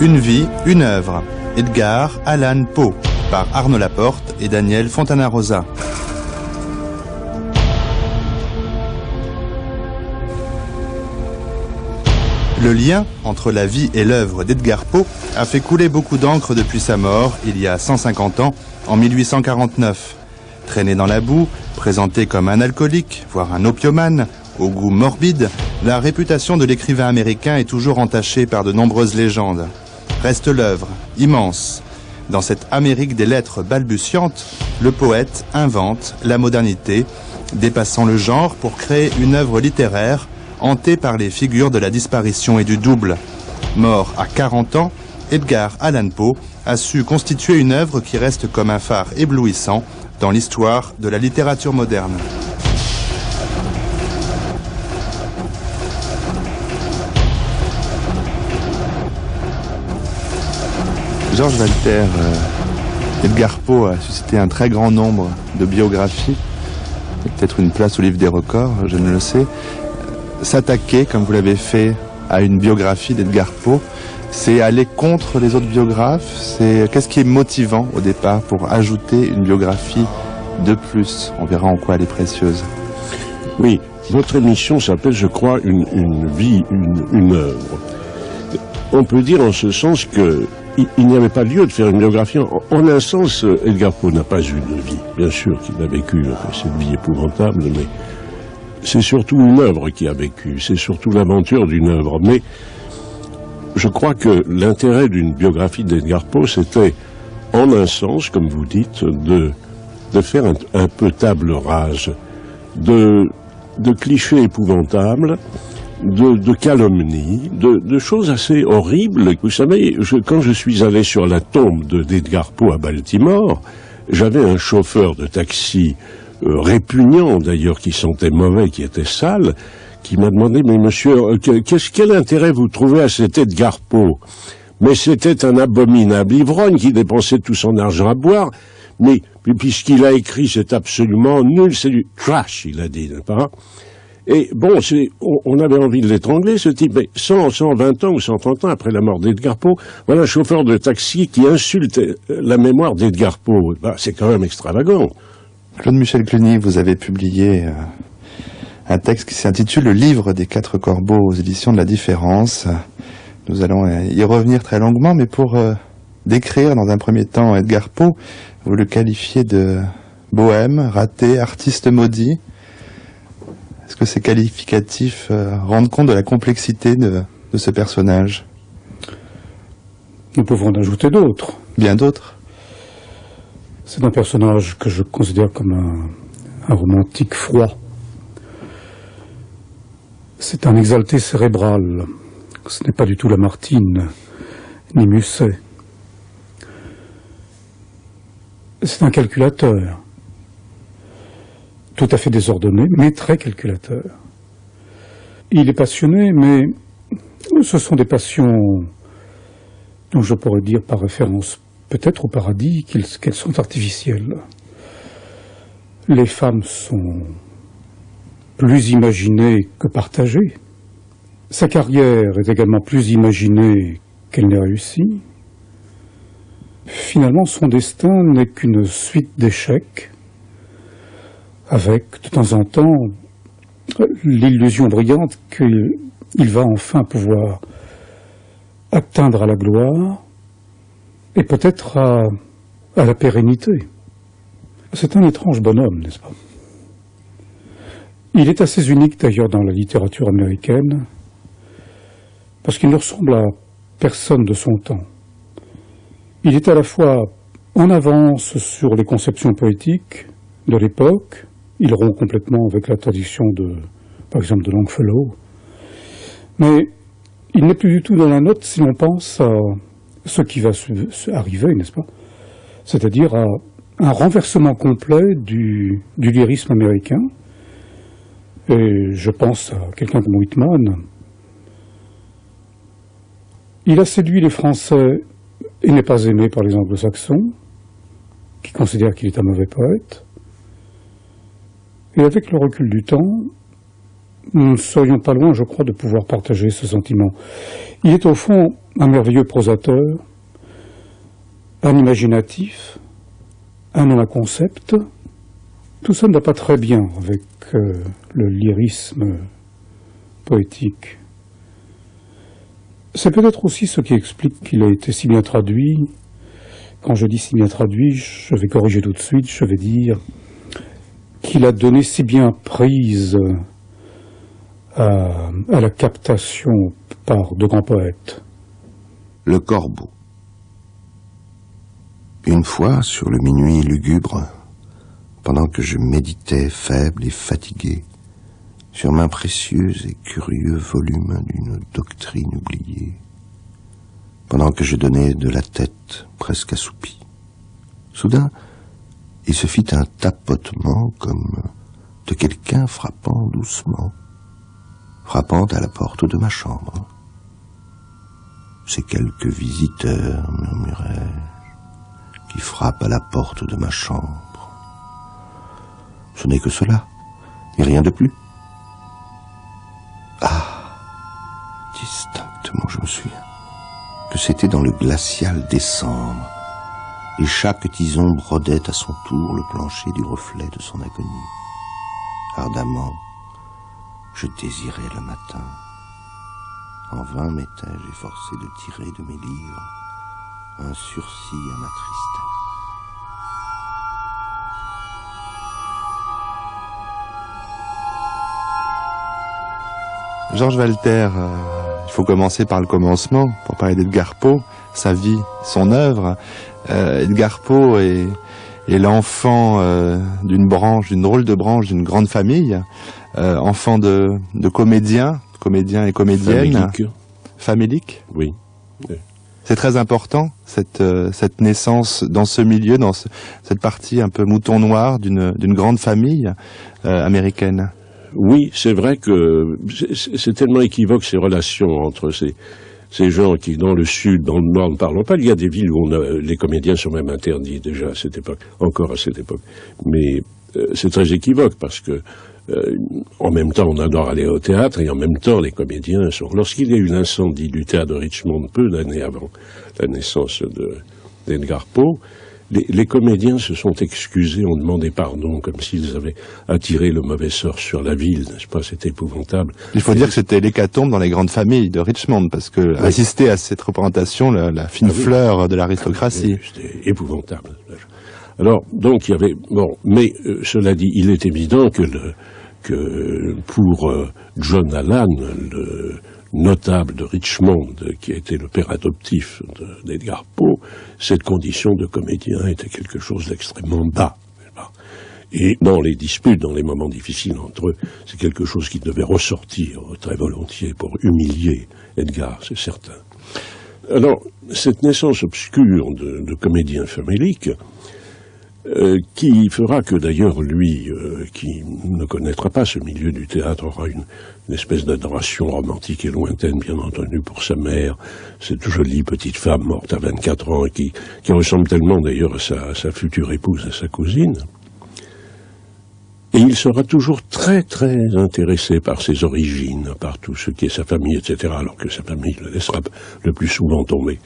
Une vie, une œuvre. Edgar Allan Poe, par Arnaud Laporte et Daniel Fontana-Rosa. Le lien entre la vie et l'œuvre d'Edgar Poe a fait couler beaucoup d'encre depuis sa mort, il y a 150 ans, en 1849. Traîné dans la boue, présenté comme un alcoolique, voire un opiomane, au goût morbide, la réputation de l'écrivain américain est toujours entachée par de nombreuses légendes. Reste l'œuvre, immense. Dans cette Amérique des lettres balbutiantes, le poète invente la modernité, dépassant le genre pour créer une œuvre littéraire hanté par les figures de la disparition et du double. Mort à 40 ans, Edgar Allan Poe a su constituer une œuvre qui reste comme un phare éblouissant dans l'histoire de la littérature moderne. Georges Walter, Edgar Poe a suscité un très grand nombre de biographies, peut-être une place au livre des records, je ne le sais. S'attaquer, comme vous l'avez fait, à une biographie d'Edgar Poe, c'est aller contre les autres biographes. Qu'est-ce qui est motivant au départ pour ajouter une biographie de plus? On verra en quoi elle est précieuse. Oui, votre émission s'appelle, je crois, une vie, une œuvre. On peut dire en ce sens que il n'y avait pas lieu de faire une biographie. En un sens, Edgar Poe n'a pas eu de vie. Bien sûr qu'il a vécu cette vie épouvantable, mais c'est surtout une œuvre qui a vécu, c'est surtout l'aventure d'une œuvre. Mais je crois que l'intérêt d'une biographie d'Edgar Poe, c'était, en un sens, comme vous dites, de faire un peu table rase de clichés épouvantables, de calomnies, de choses assez horribles. Vous savez, quand je suis allé sur la tombe d'Edgar Poe à Baltimore, j'avais un chauffeur de taxi répugnant d'ailleurs, qui sentait mauvais, qui était sale, qui m'a demandé, mais monsieur, quel intérêt vous trouvez à cet Edgar Poe? Mais c'était un abominable ivrogne qui dépensait tout son argent à boire, mais puisqu'il a écrit, c'est absolument nul, c'est du trash, il a dit, n'est-ce pas? Et bon, on avait envie de l'étrangler, ce type, mais 120 ans ou 130 ans après la mort d'Edgar Poe, voilà un chauffeur de taxi qui insulte la mémoire d'Edgar Poe. Bah, c'est quand même extravagant. Claude Michel Cluny, vous avez publié un texte qui s'intitule « Le livre des 4 corbeaux » aux éditions de La Différence. Nous allons y revenir très longuement, mais pour décrire dans un premier temps Edgar Poe, vous le qualifiez de bohème, raté, artiste maudit. Est-ce que ces qualificatifs rendent compte de la complexité de ce personnage? Nous pouvons en ajouter d'autres. Bien d'autres. C'est un personnage que je considère comme un romantique froid. C'est un exalté cérébral. Ce n'est pas du tout Lamartine, ni Musset. C'est un calculateur. Tout à fait désordonné, mais très calculateur. Il est passionné, mais ce sont des passions dont je pourrais dire par référence peut-être au paradis qu'elles sont artificielles. Les femmes sont plus imaginées que partagées. Sa carrière est également plus imaginée qu'elle n'est réussie. Finalement, son destin n'est qu'une suite d'échecs, avec de temps en temps l'illusion brillante qu'il va enfin pouvoir atteindre à la gloire et peut-être à la pérennité. C'est un étrange bonhomme, n'est-ce pas? Il est assez unique d'ailleurs dans la littérature américaine, parce qu'il ne ressemble à personne de son temps. Il est à la fois en avance sur les conceptions poétiques de l'époque, il rompt complètement avec la tradition par exemple, de Longfellow, mais il n'est plus du tout dans la note si l'on pense à ce qui va arriver, n'est-ce pas? C'est-à-dire à un renversement complet du lyrisme américain. Et je pense à quelqu'un comme Whitman. Il a séduit les Français et n'est pas aimé par les Anglo-Saxons, qui considèrent qu'il est un mauvais poète. Et avec le recul du temps, nous ne serions pas loin, je crois, de pouvoir partager ce sentiment. Il est au fond un merveilleux prosateur, un imaginatif, un homme à concept. Tout ça ne va pas très bien avec le lyrisme poétique. C'est peut-être aussi ce qui explique qu'il a été si bien traduit. Quand je dis si bien traduit, je vais corriger tout de suite, je vais dire qu'il a donné si bien prise à la captation par de grands poètes. Le corbeau. Une fois, sur le minuit lugubre, pendant que je méditais faible et fatigué, sur main précieuse et curieux volume d'une doctrine oubliée, pendant que je donnais de la tête presque assoupie, soudain, il se fit un tapotement comme de quelqu'un frappant doucement, frappant à la porte de ma chambre. C'est quelques visiteurs, murmurai-je, qui frappent à la porte de ma chambre. Ce n'est que cela, et rien de plus. Ah, distinctement je me souviens que c'était dans le glacial décembre, et chaque tison brodait à son tour le plancher du reflet de son agonie. Ardemment, je désirais le matin. En vain m'étais-je efforcé de tirer de mes livres un sursis à ma tristesse. Georges Walter, il faut commencer par le commencement, pour parler d'Edgar Poe, sa vie, son œuvre. Edgar Poe est l'enfant d'une drôle de branche d'une grande famille, enfant de comédiens et comédiennes. Famélique. Oui. C'est très important, cette naissance dans ce milieu, dans cette partie un peu mouton noir d'une grande famille américaine. Oui, c'est vrai que c'est tellement équivoque ces relations entre ces gens qui, dans le sud, dans le nord, ne parlent pas. Il y a des villes où les comédiens sont même interdits déjà à cette époque, encore à cette époque. Mais c'est très équivoque parce que en même temps, on adore aller au théâtre et en même temps, les comédiens sont... Lorsqu'il y a eu l'incendie du théâtre de Richmond, peu d'années avant la naissance d'Edgar Poe, les comédiens se sont excusés, ont demandé pardon, comme s'ils avaient attiré le mauvais sort sur la ville, n'est-ce pas? C'était épouvantable. Il faut dire que c'était l'hécatombe dans les grandes familles de Richmond, parce que oui. Assister à cette représentation, la fine fleur de l'aristocratie. C'était épouvantable. Alors, donc, il y avait... Bon, mais cela dit, il est évident que pour John Allan, le notable de Richmond, qui a été le père adoptif d'Edgar Poe, cette condition de comédien était quelque chose d'extrêmement bas. Et dans les disputes, dans les moments difficiles entre eux, c'est quelque chose qui devait ressortir très volontiers pour humilier Edgar, c'est certain. Alors, cette naissance obscure de comédien famélique, qui fera que d'ailleurs lui, qui ne connaîtra pas ce milieu du théâtre, aura une espèce d'adoration romantique et lointaine, bien entendu, pour sa mère, cette jolie petite femme morte à 24 ans, qui ressemble tellement d'ailleurs à sa future épouse, à sa cousine. Et il sera toujours très très intéressé par ses origines, par tout ce qui est sa famille, etc., alors que sa famille le laissera le plus souvent tomber.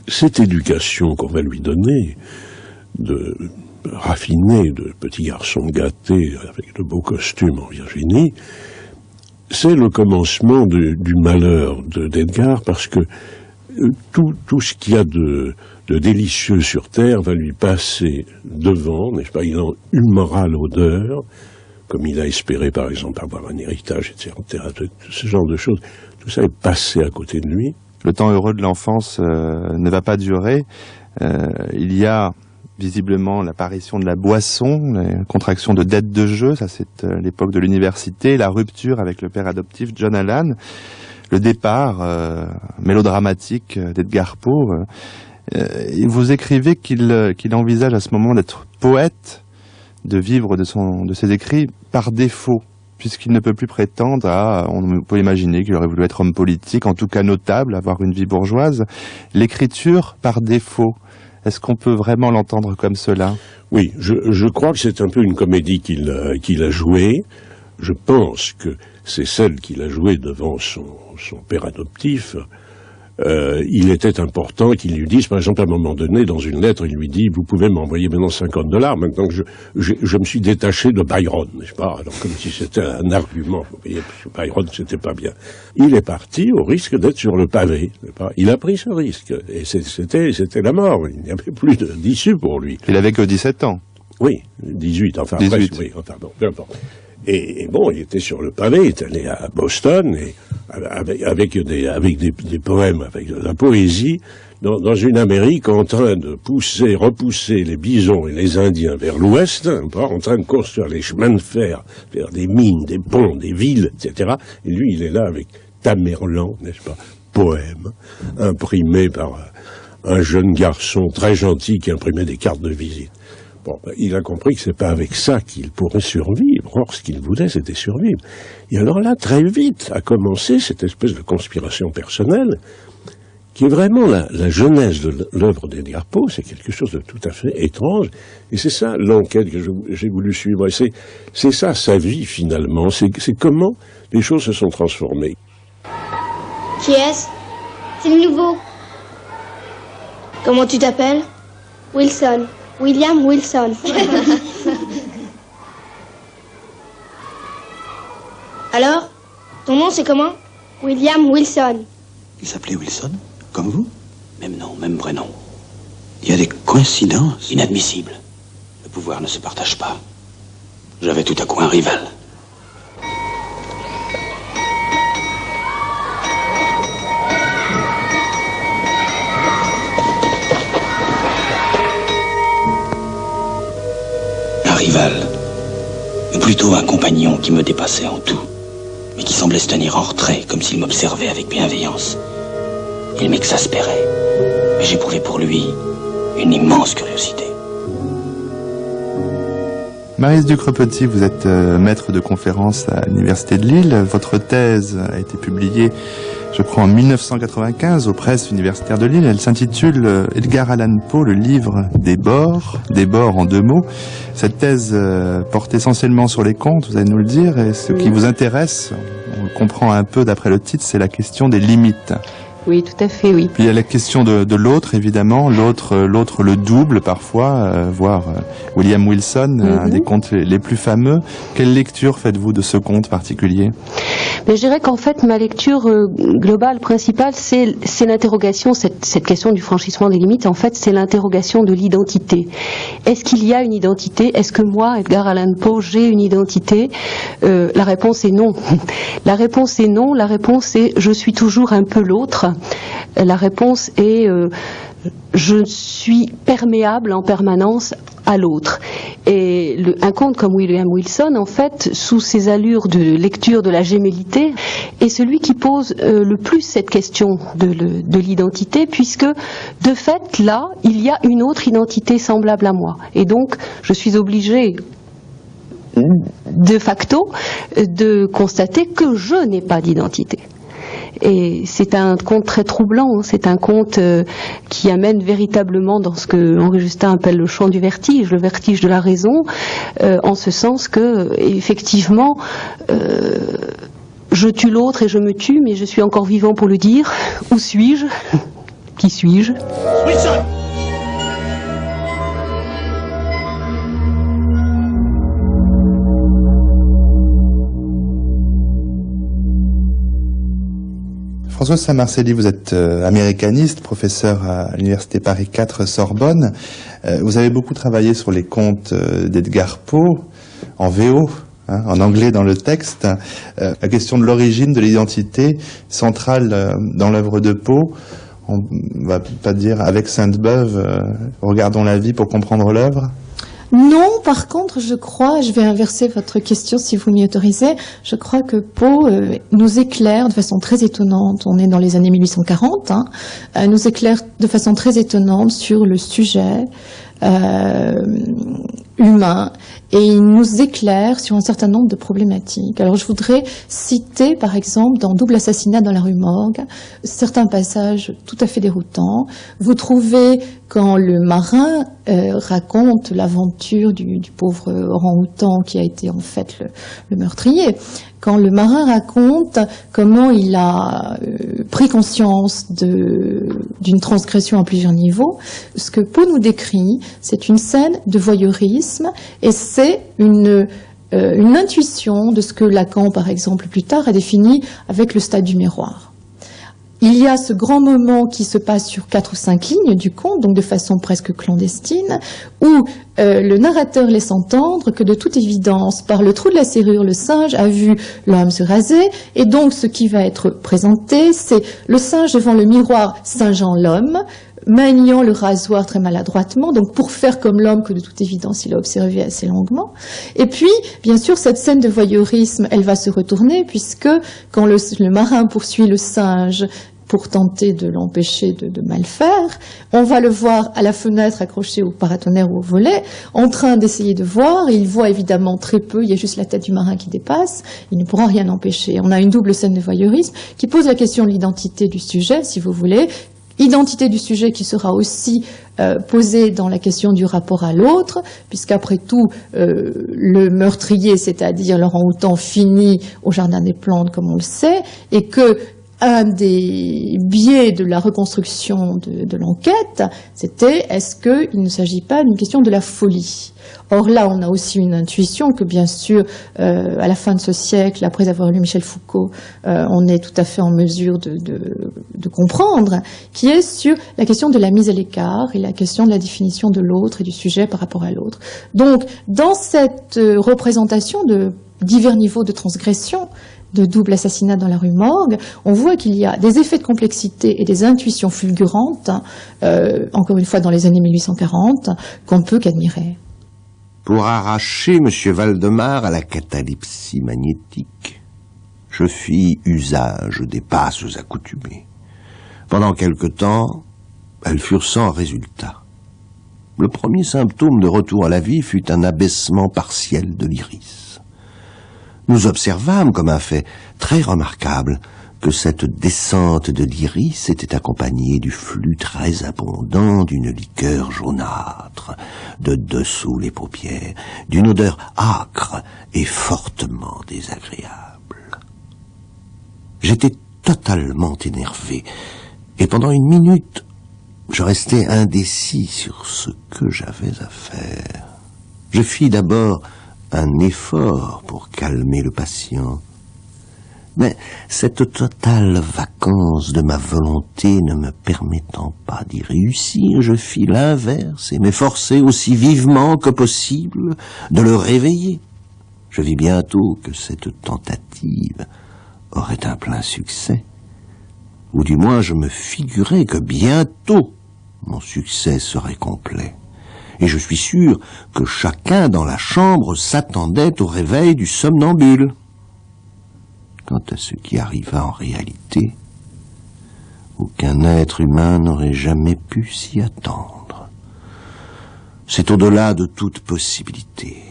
Cette éducation qu'on va lui donner, de raffiné, de petit garçon gâté avec de beaux costumes en Virginie, c'est le commencement du malheur d'Edgar, parce que tout ce qu'il y a de délicieux sur Terre va lui passer devant, n'est-ce pas? Il en humera l'odeur, comme il a espéré par exemple avoir un héritage, etc. Ce genre de choses, tout ça est passé à côté de lui. Le temps heureux de l'enfance ne va pas durer. Il y a visiblement l'apparition de la boisson, la contraction de dettes de jeu, ça c'est l'époque de l'université, la rupture avec le père adoptif John Allan, le départ mélodramatique d'Edgar Poe. Vous écrivez qu'il envisage à ce moment d'être poète, de vivre de ses écrits par défaut, puisqu'il ne peut plus prétendre on peut imaginer qu'il aurait voulu être homme politique, en tout cas notable, avoir une vie bourgeoise. L'écriture par défaut, est-ce qu'on peut vraiment l'entendre comme cela? Oui, je crois que c'est un peu une comédie qu'il a jouée. je pense que c'est celle qu'il a jouée devant son père adoptif. Il était important qu'il lui dise, par exemple, à un moment donné, dans une lettre, il lui dit, vous pouvez m'envoyer maintenant $50, maintenant que je me suis détaché de Byron, n'est-ce pas? Alors, comme si c'était un argument, vous voyez, parce que Byron, c'était pas bien. Il est parti au risque d'être sur le pavé, n'est-ce pas? Il a pris ce risque, et c'était la mort, il n'y avait plus d'issue pour lui. Il avait que 17 ans. Oui, 18, enfin, 18. Presque, oui, enfin, bon, peu importe. Et bon, il était sur le pavé, il est allé à Boston, et avec des poèmes, avec de la poésie, dans une Amérique en train de repousser les bisons et les Indiens vers l'ouest, en train de construire les chemins de fer, vers des mines, des ponts, des villes, etc. Et lui, il est là avec Tamerlan, n'est-ce pas, poème, imprimé par un jeune garçon très gentil qui imprimait des cartes de visite. Bon, il a compris que c'est pas avec ça qu'il pourrait survivre. Or, ce qu'il voulait, c'était survivre. Et alors là, très vite, a commencé cette espèce de conspiration personnelle, qui est vraiment la genèse de l'œuvre d'Edgar Poe. C'est quelque chose de tout à fait étrange. Et c'est ça l'enquête que j'ai voulu suivre. Et c'est ça sa vie, finalement. C'est comment les choses se sont transformées. Qui est-ce? C'est le nouveau. Comment tu t'appelles? Wilson. William Wilson. Alors, ton nom c'est comment? William Wilson. Il s'appelait Wilson? Comme vous? Même nom, même prénom. Il y a des coïncidences inadmissibles. Le pouvoir ne se partage pas. J'avais tout à coup un rival. Ou plutôt un compagnon qui me dépassait en tout, mais qui semblait se tenir en retrait, comme s'il m'observait avec bienveillance. Il m'exaspérait, mais j'éprouvais pour lui une immense curiosité. Marius Ducrepetit, vous êtes maître de conférence à l'Université de Lille. Votre thèse a été publiée, je crois, en 1995 aux presses universitaires de Lille. Elle s'intitule Edgar Allan Poe, le livre des bords en 2 mots. Cette thèse porte essentiellement sur les contes, vous allez nous le dire, et ce qui vous intéresse, on le comprend un peu d'après le titre, c'est la question des limites. Oui, tout à fait, oui. Puis il y a la question de l'autre, évidemment. L'autre le double parfois, voire William Wilson, un des contes les plus fameux. Quelle lecture faites-vous de ce conte particulier? Mais je dirais qu'en fait, ma lecture globale, principale, c'est l'interrogation, cette question du franchissement des limites, en fait, c'est l'interrogation de l'identité. Est-ce qu'il y a une identité? Est-ce que moi, Edgar Allan Poe, j'ai une identité? La réponse est non. La réponse est non. La réponse est je suis toujours un peu l'autre. La réponse est je suis perméable en permanence à l'autre. Et un conte comme William Wilson, en fait, sous ses allures de lecture de la gémellité, est celui qui pose le plus cette question de l'identité, puisque, de fait, là, il y a une autre identité semblable à moi. Et donc, je suis obligée, de facto, de constater que je n'ai pas d'identité. Et c'est un conte très troublant, hein. C'est un conte qui amène véritablement dans ce que Henri Justin appelle le champ du vertige, le vertige de la raison, en ce sens que, effectivement, je tue l'autre et je me tue, mais je suis encore vivant pour le dire. Où suis-je? Qui suis-je? Wilson! Françoise Saint-Marcelli, vous êtes américaniste, professeur à l'Université Paris 4 Sorbonne. Vous avez beaucoup travaillé sur les contes d'Edgar Poe, en VO, en anglais dans le texte. La question de l'origine, de l'identité centrale dans l'œuvre de Poe. On va pas dire avec Sainte-Beuve, regardons la vie pour comprendre l'œuvre. Non, par contre, je crois, je vais inverser votre question si vous m'y autorisez, je crois que Poe nous éclaire de façon très étonnante, on est dans les années 1840, nous éclaire de façon très étonnante sur le sujet humain et il nous éclaire sur un certain nombre de problématiques. Alors je voudrais citer par exemple dans Double assassinat dans la rue Morgue certains passages tout à fait déroutants. Vous trouvez quand le marin raconte l'aventure du pauvre orang-outan qui a été en fait le meurtrier, quand le marin raconte comment il a pris conscience d'une transgression à plusieurs niveaux, ce que Poe nous décrit, c'est une scène de voyeurisme et c'est une intuition de ce que Lacan, par exemple, plus tard a défini avec le stade du miroir. Il y a ce grand moment qui se passe sur 4 ou 5 lignes du conte, donc de façon presque clandestine, où le narrateur laisse entendre que de toute évidence, par le trou de la serrure, le singe a vu l'homme se raser, et donc ce qui va être présenté, c'est le singe devant le miroir singeant l'homme, maniant le rasoir très maladroitement, donc pour faire comme l'homme que de toute évidence il a observé assez longuement. Et puis, bien sûr, cette scène de voyeurisme, elle va se retourner, puisque quand le marin poursuit le singe pour tenter de l'empêcher de mal faire, on va le voir à la fenêtre accroché au paratonnerre ou au volet, en train d'essayer de voir, et il voit évidemment très peu, il y a juste la tête du marin qui dépasse, il ne pourra rien empêcher. On a une double scène de voyeurisme qui pose la question de l'identité du sujet, si vous voulez, identité du sujet qui sera aussi posée dans la question du rapport à l'autre, puisqu'après tout, le meurtrier, c'est-à-dire l'orang-outan, finit au Jardin des Plantes, comme on le sait, et que un des biais de la reconstruction de l'enquête, c'était est-ce qu'il ne s'agit pas d'une question de la folie? Or là, on a aussi une intuition que, bien sûr, à la fin de ce siècle, après avoir lu Michel Foucault, on est tout à fait en mesure de comprendre, qui est sur la question de la mise à l'écart et la question de la définition de l'autre et du sujet par rapport à l'autre. Donc, dans cette représentation de divers niveaux de transgression, de Double assassinat dans la rue Morgue, on voit qu'il y a des effets de complexité et des intuitions fulgurantes, encore une fois dans les années 1840, qu'on ne peut qu'admirer. Pour arracher M. Valdemar à la catalepsie magnétique, je fis usage des passes accoutumées. Pendant quelque temps, elles furent sans résultat. Le premier symptôme de retour à la vie fut un abaissement partiel de l'iris. Nous observâmes comme un fait très remarquable que cette descente de l'iris était accompagnée du flux très abondant d'une liqueur jaunâtre, de dessous les paupières, d'une odeur âcre et fortement désagréable. J'étais totalement énervé, et pendant une minute, je restais indécis sur ce que j'avais à faire. Je fis d'abord un effort pour calmer le patient. Mais cette totale vacance de ma volonté ne me permettant pas d'y réussir, je fis l'inverse et m'efforçai aussi vivement que possible de le réveiller. Je vis bientôt que cette tentative aurait un plein succès, ou du moins je me figurais que bientôt mon succès serait complet. Et je suis sûr que chacun dans la chambre s'attendait au réveil du somnambule. Quant à ce qui arriva en réalité, aucun être humain n'aurait jamais pu s'y attendre. C'est au-delà de toute possibilité.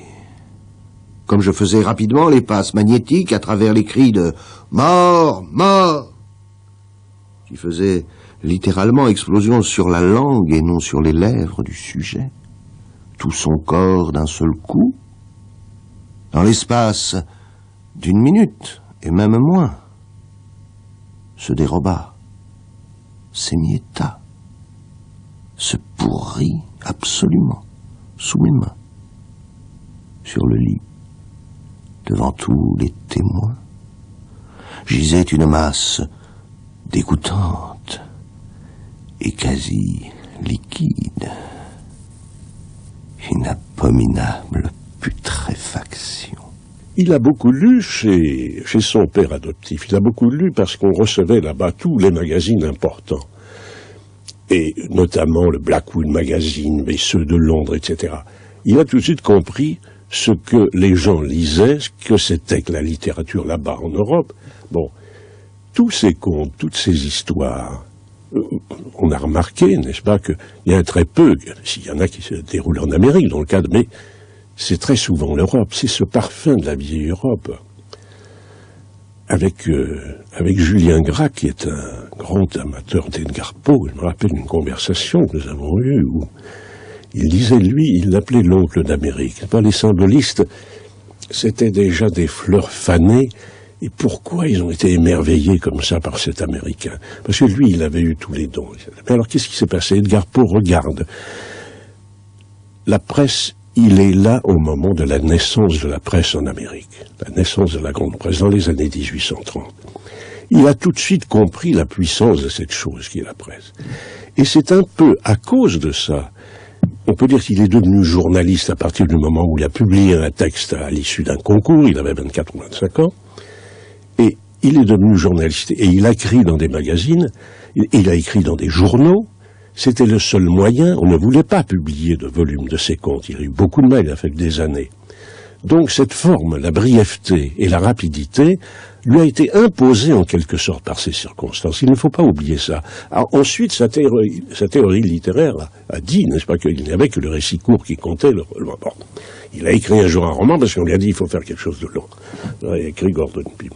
Comme je faisais rapidement les passes magnétiques à travers les cris de « Mort, mort !» qui faisaient littéralement explosion sur la langue et non sur les lèvres du sujet, tout son corps d'un seul coup, dans l'espace d'une minute, et même moins, se déroba, s'émietta, se pourrit absolument sous mes mains, sur le lit, devant tous les témoins, gisait une masse dégoûtante et quasi liquide. Une abominable putréfaction. Il a beaucoup lu chez son père adoptif. Il a beaucoup lu parce qu'on recevait là-bas tous les magazines importants. Et notamment le Blackwood Magazine, mais ceux de Londres, etc. Il a tout de suite compris ce que les gens lisaient, ce que c'était que la littérature là-bas en Europe. Bon, tous ces contes, toutes ces histoires, on a remarqué, n'est-ce pas, qu'il y a très peu, s'il y en a qui se déroulent en Amérique, dans le cadre, mais c'est très souvent l'Europe, c'est ce parfum de la vieille Europe. Avec Julien Gracq, qui est un grand amateur d'Edgar Poe, je me rappelle une conversation que nous avons eue où il disait, lui, il l'appelait l'oncle d'Amérique. Les symbolistes, c'était déjà des fleurs fanées. Et pourquoi ils ont été émerveillés comme ça par cet Américain? Parce que lui, il avait eu tous les dons. Mais alors, qu'est-ce qui s'est passé? Edgar Poe regarde. La presse, il est là au moment de la naissance de la presse en Amérique. La naissance de la grande presse dans les années 1830. Il a tout de suite compris la puissance de cette chose qui est la presse. Et c'est un peu à cause de ça, on peut dire qu'il est devenu journaliste à partir du moment où il a publié un texte à l'issue d'un concours, il avait 24 ou 25 ans, et il est devenu journaliste. Et il a écrit dans des magazines, il a écrit dans des journaux. C'était le seul moyen, on ne voulait pas publier de volume de ses contes, il a eu beaucoup de mal, il a fait des années. Donc cette forme, la brièveté et la rapidité, lui a été imposée en quelque sorte par ces circonstances. Il ne faut pas oublier ça. Alors, ensuite, sa théorie littéraire a dit, n'est-ce pas, qu'il n'y avait que le récit court qui comptait. Bon, il a écrit un jour un roman parce qu'on lui a dit il faut faire quelque chose de long. Il a écrit Gordon Pym.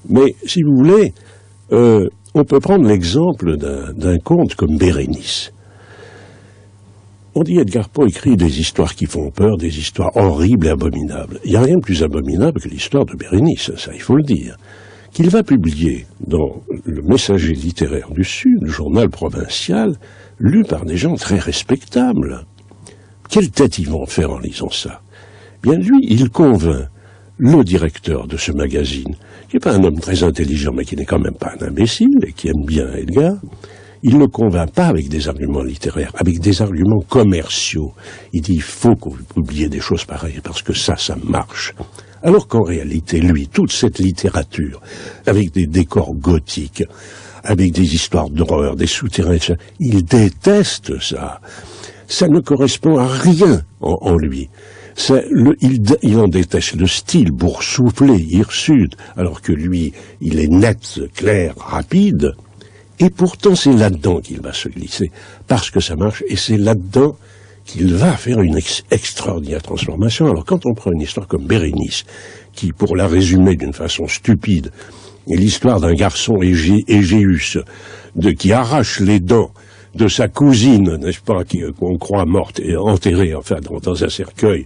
Mais si vous voulez, on peut prendre l'exemple d'un conte comme Bérénice. On dit Edgar Poe écrit des histoires qui font peur, des histoires horribles et abominables. Il n'y a rien de plus abominable que l'histoire de Bérénice, ça il faut le dire. Qu'il va publier dans le Messager littéraire du Sud, le journal provincial, lu par des gens très respectables. Quelle tête ils vont faire en lisant ça? Bien lui, il convainc le directeur de ce magazine, qui n'est pas un homme très intelligent, mais qui n'est quand même pas un imbécile, et qui aime bien Edgar. Il ne convainc pas avec des arguments littéraires, avec des arguments commerciaux. Il dit, il faut que vous publiez des choses pareilles, parce que ça marche. Alors qu'en réalité, lui, toute cette littérature, avec des décors gothiques, avec des histoires d'horreur, des souterrains, etc., il déteste ça. Ça ne correspond à rien en lui. Il en déteste le style boursouflé, hirsute, alors que lui, il est net, clair, rapide. Et pourtant, c'est là-dedans qu'il va se glisser, parce que ça marche, et c'est là-dedans qu'il va faire une extraordinaire transformation. Alors, quand on prend une histoire comme Bérénice, qui, pour la résumer d'une façon stupide, est l'histoire d'un garçon Égéus, qui arrache les dents de sa cousine, n'est-ce pas, qu'on croit morte et enterrée, enfin, dans un cercueil,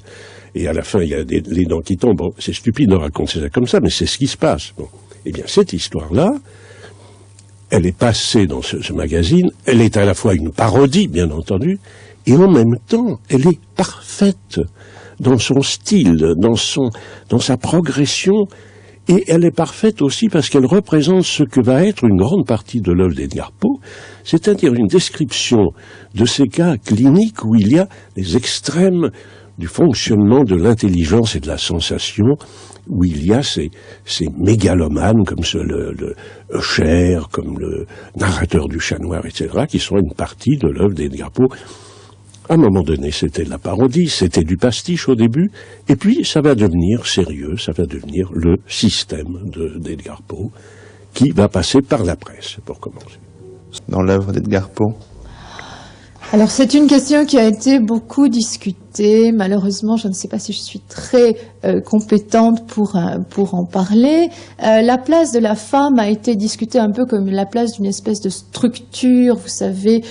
et à la fin, il y a les dents qui tombent. Bon, c'est stupide de raconter ça comme ça, mais c'est ce qui se passe. Bon. Eh bien, cette histoire-là, elle est passée dans ce magazine, elle est à la fois une parodie, bien entendu, et en même temps, elle est parfaite dans son style, dans sa progression, et elle est parfaite aussi parce qu'elle représente ce que va être une grande partie de l'œuvre d'Edgar Poe, c'est-à-dire une description de ces cas cliniques où il y a les extrêmes du fonctionnement de l'intelligence et de la sensation, où il y a ces mégalomanes comme le Usher, comme le narrateur du Chat Noir, etc., qui sont une partie de l'œuvre d'Edgar Poe. À un moment donné, c'était de la parodie, c'était du pastiche au début, et puis ça va devenir sérieux, ça va devenir le système d'Edgar Poe, qui va passer par la presse, pour commencer. Dans l'œuvre d'Edgar Poe? Alors c'est une question qui a été beaucoup discutée. Malheureusement, je ne sais pas si je suis très compétente pour en parler. La place de la femme a été discutée un peu comme la place d'une espèce de structure, vous savez,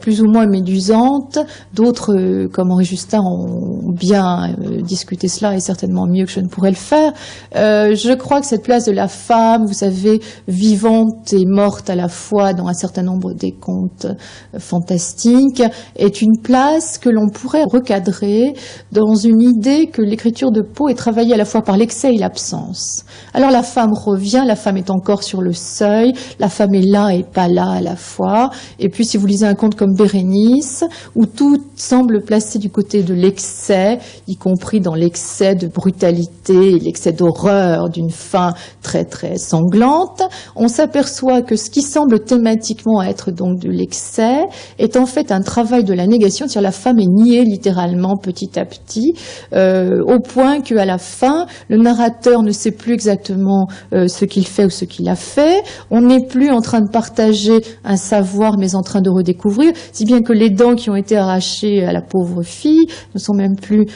plus ou moins médusante. D'autres, comme Henri Justin, ont bien discuté cela et certainement mieux que je ne pourrais le faire. Je crois que cette place de la femme, vous savez, vivante et morte à la fois dans un certain nombre des contes fantastiques, est une place que l'on pourrait recadrer dans une idée que l'écriture de Poe est travaillée à la fois par l'excès et l'absence. Alors la femme revient, la femme est encore sur le seuil, la femme est là et pas là à la fois. Et puis si vous lisez un conte comme Bérénice, où tout semble placé du côté de l'excès, y compris dans l'excès de brutalité, l'excès d'horreur d'une fin très très sanglante, on s'aperçoit que ce qui semble thématiquement être donc de l'excès est en fait un travail de la négation, c'est-à-dire la femme est niée littéralement petit à petit, au point qu'à la fin, le narrateur ne sait plus exactement ce qu'il fait ou ce qu'il a fait, on n'est plus en train de partager un savoir, mais en train de redécouvrir, si bien que les dents qui ont été arrachées à la pauvre fille ne sont même plus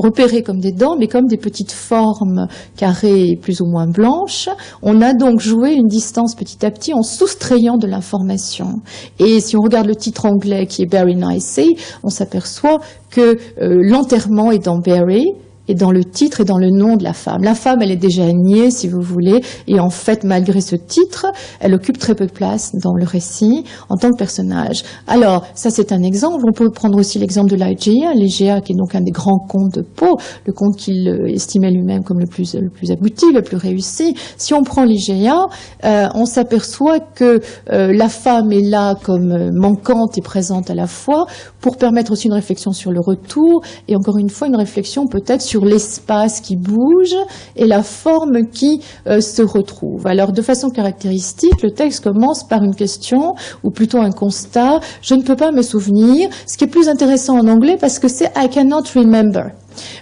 repérées comme des dents, mais comme des petites formes carrées plus ou moins blanches. On a donc joué une distance petit à petit en soustrayant de l'information. Et si on regarde le titre anglais qui est Berry Nicey, on s'aperçoit que l'enterrement est dans Berry, et dans le titre et dans le nom de la femme. La femme, elle est déjà niée, si vous voulez, et en fait, malgré ce titre, elle occupe très peu de place dans le récit en tant que personnage. Alors, ça c'est un exemple. On peut prendre aussi l'exemple de Ligeia, qui est donc un des grands contes de Poe, le conte qu'il estimait lui-même comme le plus abouti, le plus réussi. Si on prend Ligeia, on s'aperçoit que la femme est là comme manquante et présente à la fois, pour permettre aussi une réflexion sur le retour, et encore une fois, une réflexion peut-être sur l'espace qui bouge et la forme qui se retrouve. Alors, de façon caractéristique, le texte commence par une question, ou plutôt un constat. Je ne peux pas me souvenir. Ce qui est plus intéressant en anglais, parce que c'est I cannot remember.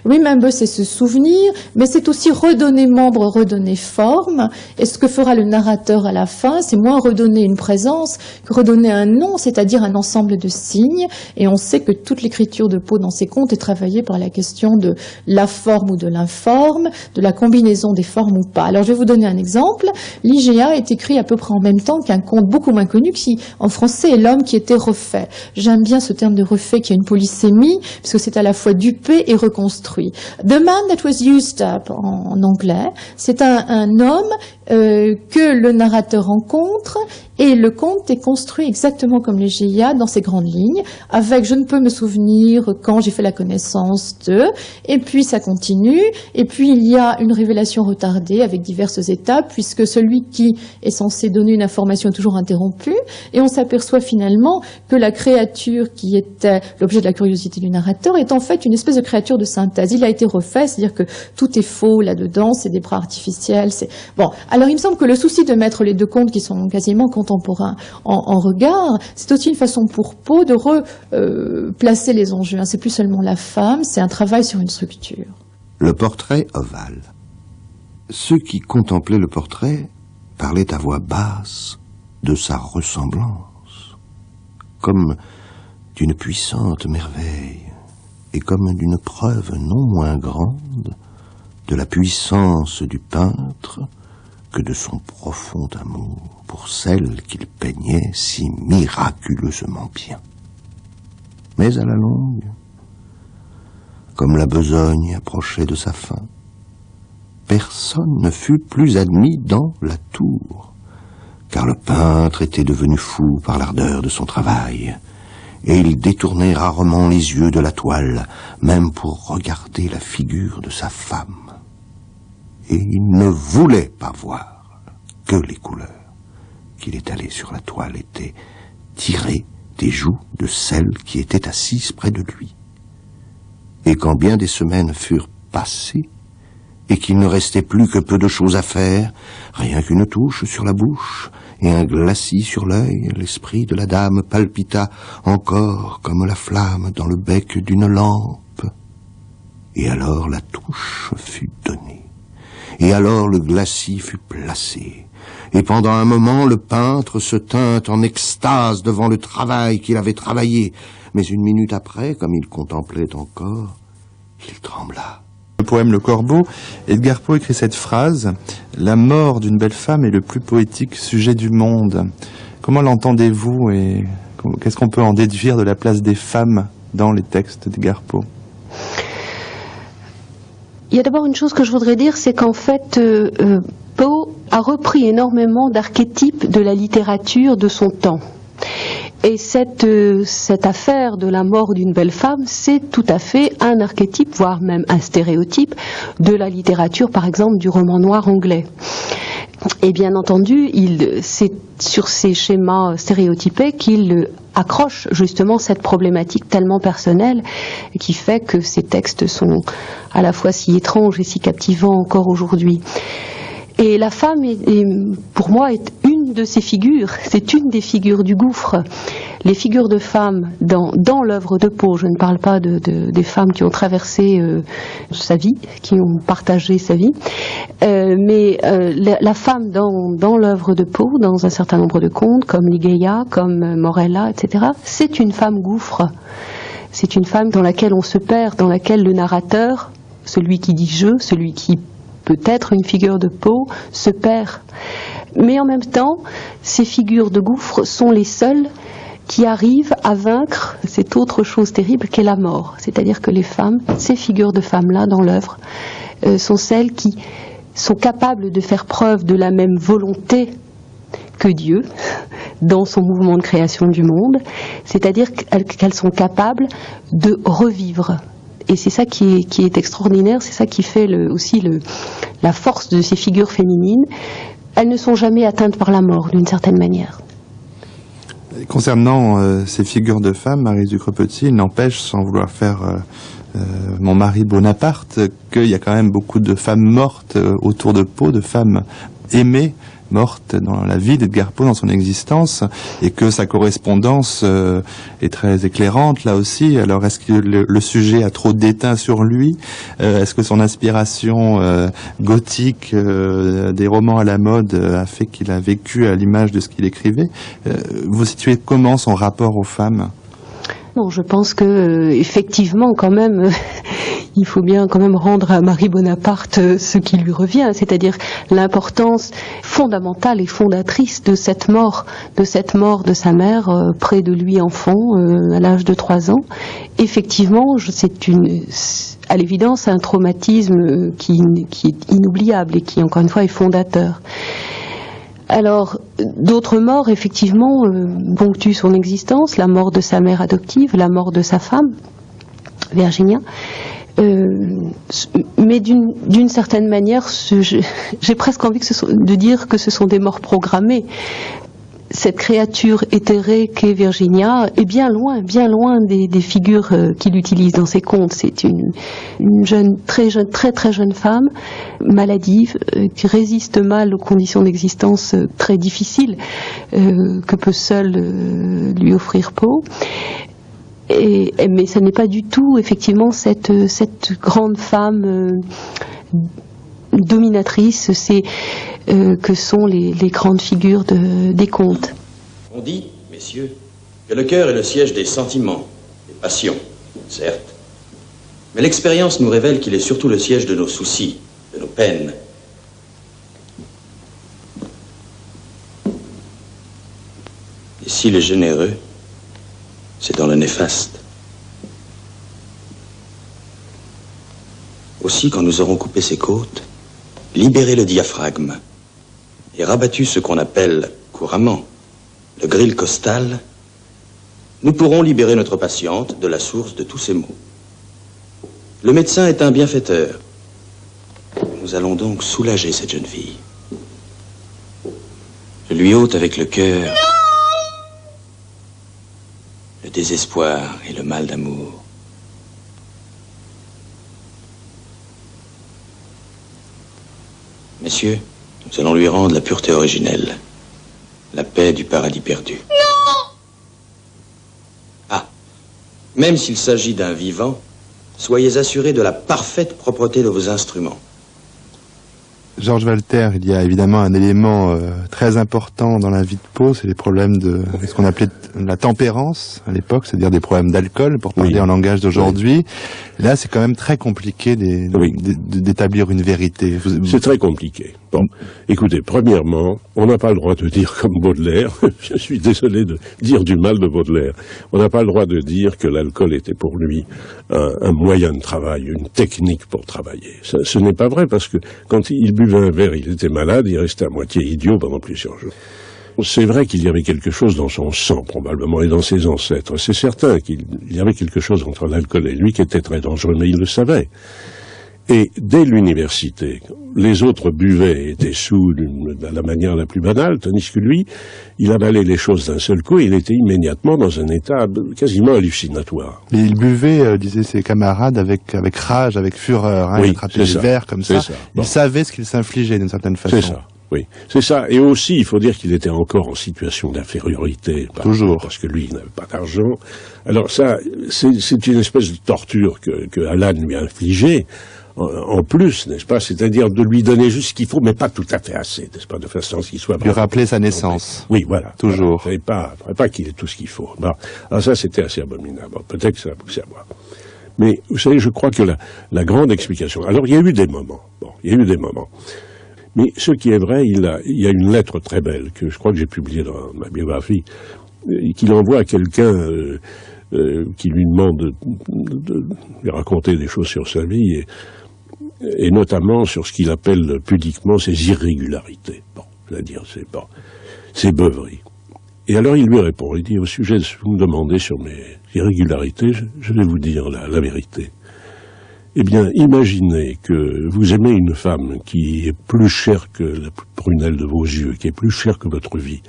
Remember, c'est se souvenir, mais c'est aussi redonner membre, redonner forme. Et ce que fera le narrateur à la fin, c'est moins redonner une présence que redonner un nom, c'est-à-dire un ensemble de signes. Et on sait que toute l'écriture de Poe dans ses contes est travaillée par la question de la forme ou de l'informe, de la combinaison des formes ou pas. Alors je vais vous donner un exemple. Ligeia est écrit à peu près en même temps qu'un conte beaucoup moins connu qui, en français, est L'homme qui était refait. J'aime bien ce terme de refait qui a une polysémie, puisque c'est à la fois dupé et reconstruit. The man that was used up en anglais, c'est un homme que le narrateur rencontre, et le conte est construit exactement comme Ligeia dans ses grandes lignes, avec je ne peux me souvenir quand j'ai fait la connaissance de, et puis ça continue, et puis il y a une révélation retardée avec diverses étapes, puisque celui qui est censé donner une information est toujours interrompu, et on s'aperçoit finalement que la créature qui était l'objet de la curiosité du narrateur est en fait une espèce de créature de synthèse. Il a été refait, c'est-à-dire que tout est faux là-dedans, c'est des bras artificiels, c'est... Bon, alors il me semble que le souci de mettre les deux contes qui sont quasiment contemporains en regard, c'est aussi une façon pour Poe de replacer les enjeux. C'est plus seulement la femme, c'est un travail sur une structure. Le portrait ovale. Ceux qui contemplaient le portrait parlaient à voix basse de sa ressemblance, comme d'une puissante merveille, et comme d'une preuve non moins grande de la puissance du peintre que de son profond amour pour celle qu'il peignait si miraculeusement bien. Mais à la longue, comme la besogne approchait de sa fin, personne ne fut plus admis dans la tour, car le peintre était devenu fou par l'ardeur de son travail, et il détournait rarement les yeux de la toile, même pour regarder la figure de sa femme. Et il ne voulait pas voir que les couleurs qu'il étalait sur la toile étaient tirées des joues de celle qui était assise près de lui. Et quand bien des semaines furent passées, et qu'il ne restait plus que peu de choses à faire, rien qu'une touche sur la bouche et un glacis sur l'œil, l'esprit de la dame palpita encore comme la flamme dans le bec d'une lampe. Et alors la touche fut donnée, et alors le glacis fut placé, et pendant un moment le peintre se tint en extase devant le travail qu'il avait travaillé, mais une minute après, comme il contemplait encore, il trembla. Le poème Le Corbeau, Edgar Poe écrit cette phrase « La mort d'une belle femme est le plus poétique sujet du monde ». Comment l'entendez-vous et qu'est-ce qu'on peut en déduire de la place des femmes dans les textes d'Edgar Poe ? Il y a d'abord une chose que je voudrais dire, c'est qu'en fait, Poe a repris énormément d'archétypes de la littérature de son temps. Et cette affaire de la mort d'une belle femme, c'est tout à fait un archétype, voire même un stéréotype de la littérature, par exemple, du roman noir anglais. Et bien entendu, c'est sur ces schémas stéréotypés qu'il accroche justement cette problématique tellement personnelle qui fait que ces textes sont à la fois si étranges et si captivants encore aujourd'hui. Et la femme, pour moi, est une de ces figures, c'est une des figures du gouffre. Les figures de femmes dans l'œuvre de Poe, je ne parle pas des femmes qui ont traversé sa vie, qui ont partagé sa vie, mais la femme dans l'œuvre de Poe, dans un certain nombre de contes, comme Ligeia, comme Morella, etc., c'est une femme gouffre. c'est une femme dans laquelle on se perd, dans laquelle le narrateur, celui qui dit je, celui qui peut être une figure de Poe, se perd. Mais en même temps, ces figures de gouffre sont les seules qui arrivent à vaincre cette autre chose terrible qu'est la mort. C'est-à-dire que les femmes, ces figures de femmes-là dans l'œuvre, sont celles qui sont capables de faire preuve de la même volonté que Dieu dans son mouvement de création du monde, c'est-à-dire qu'elles sont capables de revivre. Et c'est ça qui est extraordinaire, c'est ça qui fait aussi la force de ces figures féminines. Elles ne sont jamais atteintes par la mort, d'une certaine manière. Concernant ces figures de femmes, Marie Ducrepetit, il n'empêche, sans vouloir faire mon mari Bonaparte, qu'il y a quand même beaucoup de femmes mortes autour de Poe, de femmes aimées, morte dans la vie d'Edgar Poe, dans son existence, et que sa correspondance est très éclairante là aussi. Alors est-ce que le sujet a trop d'étain sur lui? Est-ce que son inspiration gothique des romans à la mode a fait qu'il a vécu à l'image de ce qu'il écrivait? Vous situez comment son rapport aux femmes? Non, je pense que effectivement, quand même, il faut bien quand même rendre à Marie Bonaparte ce qui lui revient, c'est-à-dire l'importance fondamentale et fondatrice de cette mort de sa mère près de lui enfant à l'âge de 3 ans. Effectivement, c'est à l'évidence un traumatisme qui est inoubliable et qui encore une fois est fondateur. Alors, d'autres morts, effectivement, ponctuent son existence, la mort de sa mère adoptive, la mort de sa femme, Virginia. Mais d'une certaine manière, j'ai presque envie de dire que ce sont des morts programmées. Cette créature éthérée qu'est Virginia est bien loin des figures qu'il utilise dans ses contes. C'est une jeune, très jeune femme, maladive, qui résiste mal aux conditions d'existence très difficiles que peut seul lui offrir Poe. Mais ce n'est pas du tout, effectivement, cette grande femme dominatrice, que sont les grandes figures des contes. On dit, messieurs, que le cœur est le siège des sentiments, des passions, certes. Mais l'expérience nous révèle qu'il est surtout le siège de nos soucis, de nos peines. Et si le généreux, c'est dans le néfaste. Aussi, quand nous aurons coupé ses côtes, libéré le diaphragme et rabattu ce qu'on appelle couramment le gril costal, nous pourrons libérer notre patiente de la source de tous ces maux. Le médecin est un bienfaiteur. Nous allons donc soulager cette jeune fille. Je lui ôte avec le cœur le désespoir et le mal d'amour. Messieurs, nous allons lui rendre la pureté originelle, la paix du paradis perdu. Non! Ah, même s'il s'agit d'un vivant, soyez assurés de la parfaite propreté de vos instruments. Georges Walter, il y a évidemment un élément très important dans la vie de Poe, c'est les problèmes de ce qu'on appelait la tempérance à l'époque, c'est-à-dire des problèmes d'alcool, pour parler en langage d'aujourd'hui. Oui. Là, c'est quand même très compliqué d'établir une vérité. C'est très compliqué. Bon, écoutez, premièrement, on n'a pas le droit de dire comme Baudelaire, je suis désolé de dire du mal de Baudelaire, on n'a pas le droit de dire que l'alcool était pour lui un moyen de travail, une technique pour travailler. Ce n'est pas vrai, parce que quand il buvait un verre, il était malade, il restait à moitié idiot pendant plusieurs jours. C'est vrai qu'il y avait quelque chose dans son sang, probablement, et dans ses ancêtres. C'est certain qu'il y avait quelque chose entre l'alcool et lui qui était très dangereux, mais il le savait. Et dès l'université, les autres buvaient et étaient sous de la manière la plus banale, tandis que lui, il avalait les choses d'un seul coup et il était immédiatement dans un état quasiment hallucinatoire. Et il buvait, disaient ses camarades, avec rage, avec fureur, hein, il attrapait les verres comme ça. Bon. Il savait ce qu'il s'infligeait d'une certaine façon. C'est ça. Oui, c'est ça. Et aussi, il faut dire qu'il était encore en situation d'infériorité. Toujours. Parce que lui, il n'avait pas d'argent. Alors ça, c'est une espèce de torture que Alan lui a infligée, en plus, n'est-ce pas? C'est-à-dire de lui donner juste ce qu'il faut, mais pas tout à fait assez, n'est-ce pas? De façon à ce qu'il soit... Lui rappeler sa naissance. Oui, voilà. Toujours. Il ne fallait pas qu'il ait tout ce qu'il faut. Bon. Alors ça, c'était assez abominable. Bon, peut-être que ça a poussé à moi. Mais, vous savez, je crois que la grande explication... Alors, il y a eu des moments. Bon, il y a eu des moments. Mais ce qui est vrai, il y a une lettre très belle, que je crois que j'ai publiée dans ma biographie, qu'il envoie à quelqu'un... qui lui demande de lui raconter des choses sur sa vie et notamment sur ce qu'il appelle pudiquement ses irrégularités. Bon, c'est-à-dire ses beuveries. Et alors il lui répond, il dit au sujet de ce que vous me demandez sur mes irrégularités, je vais vous dire la vérité. Eh bien, imaginez que vous aimez une femme qui est plus chère que la prunelle de vos yeux, qui est plus chère que votre vie,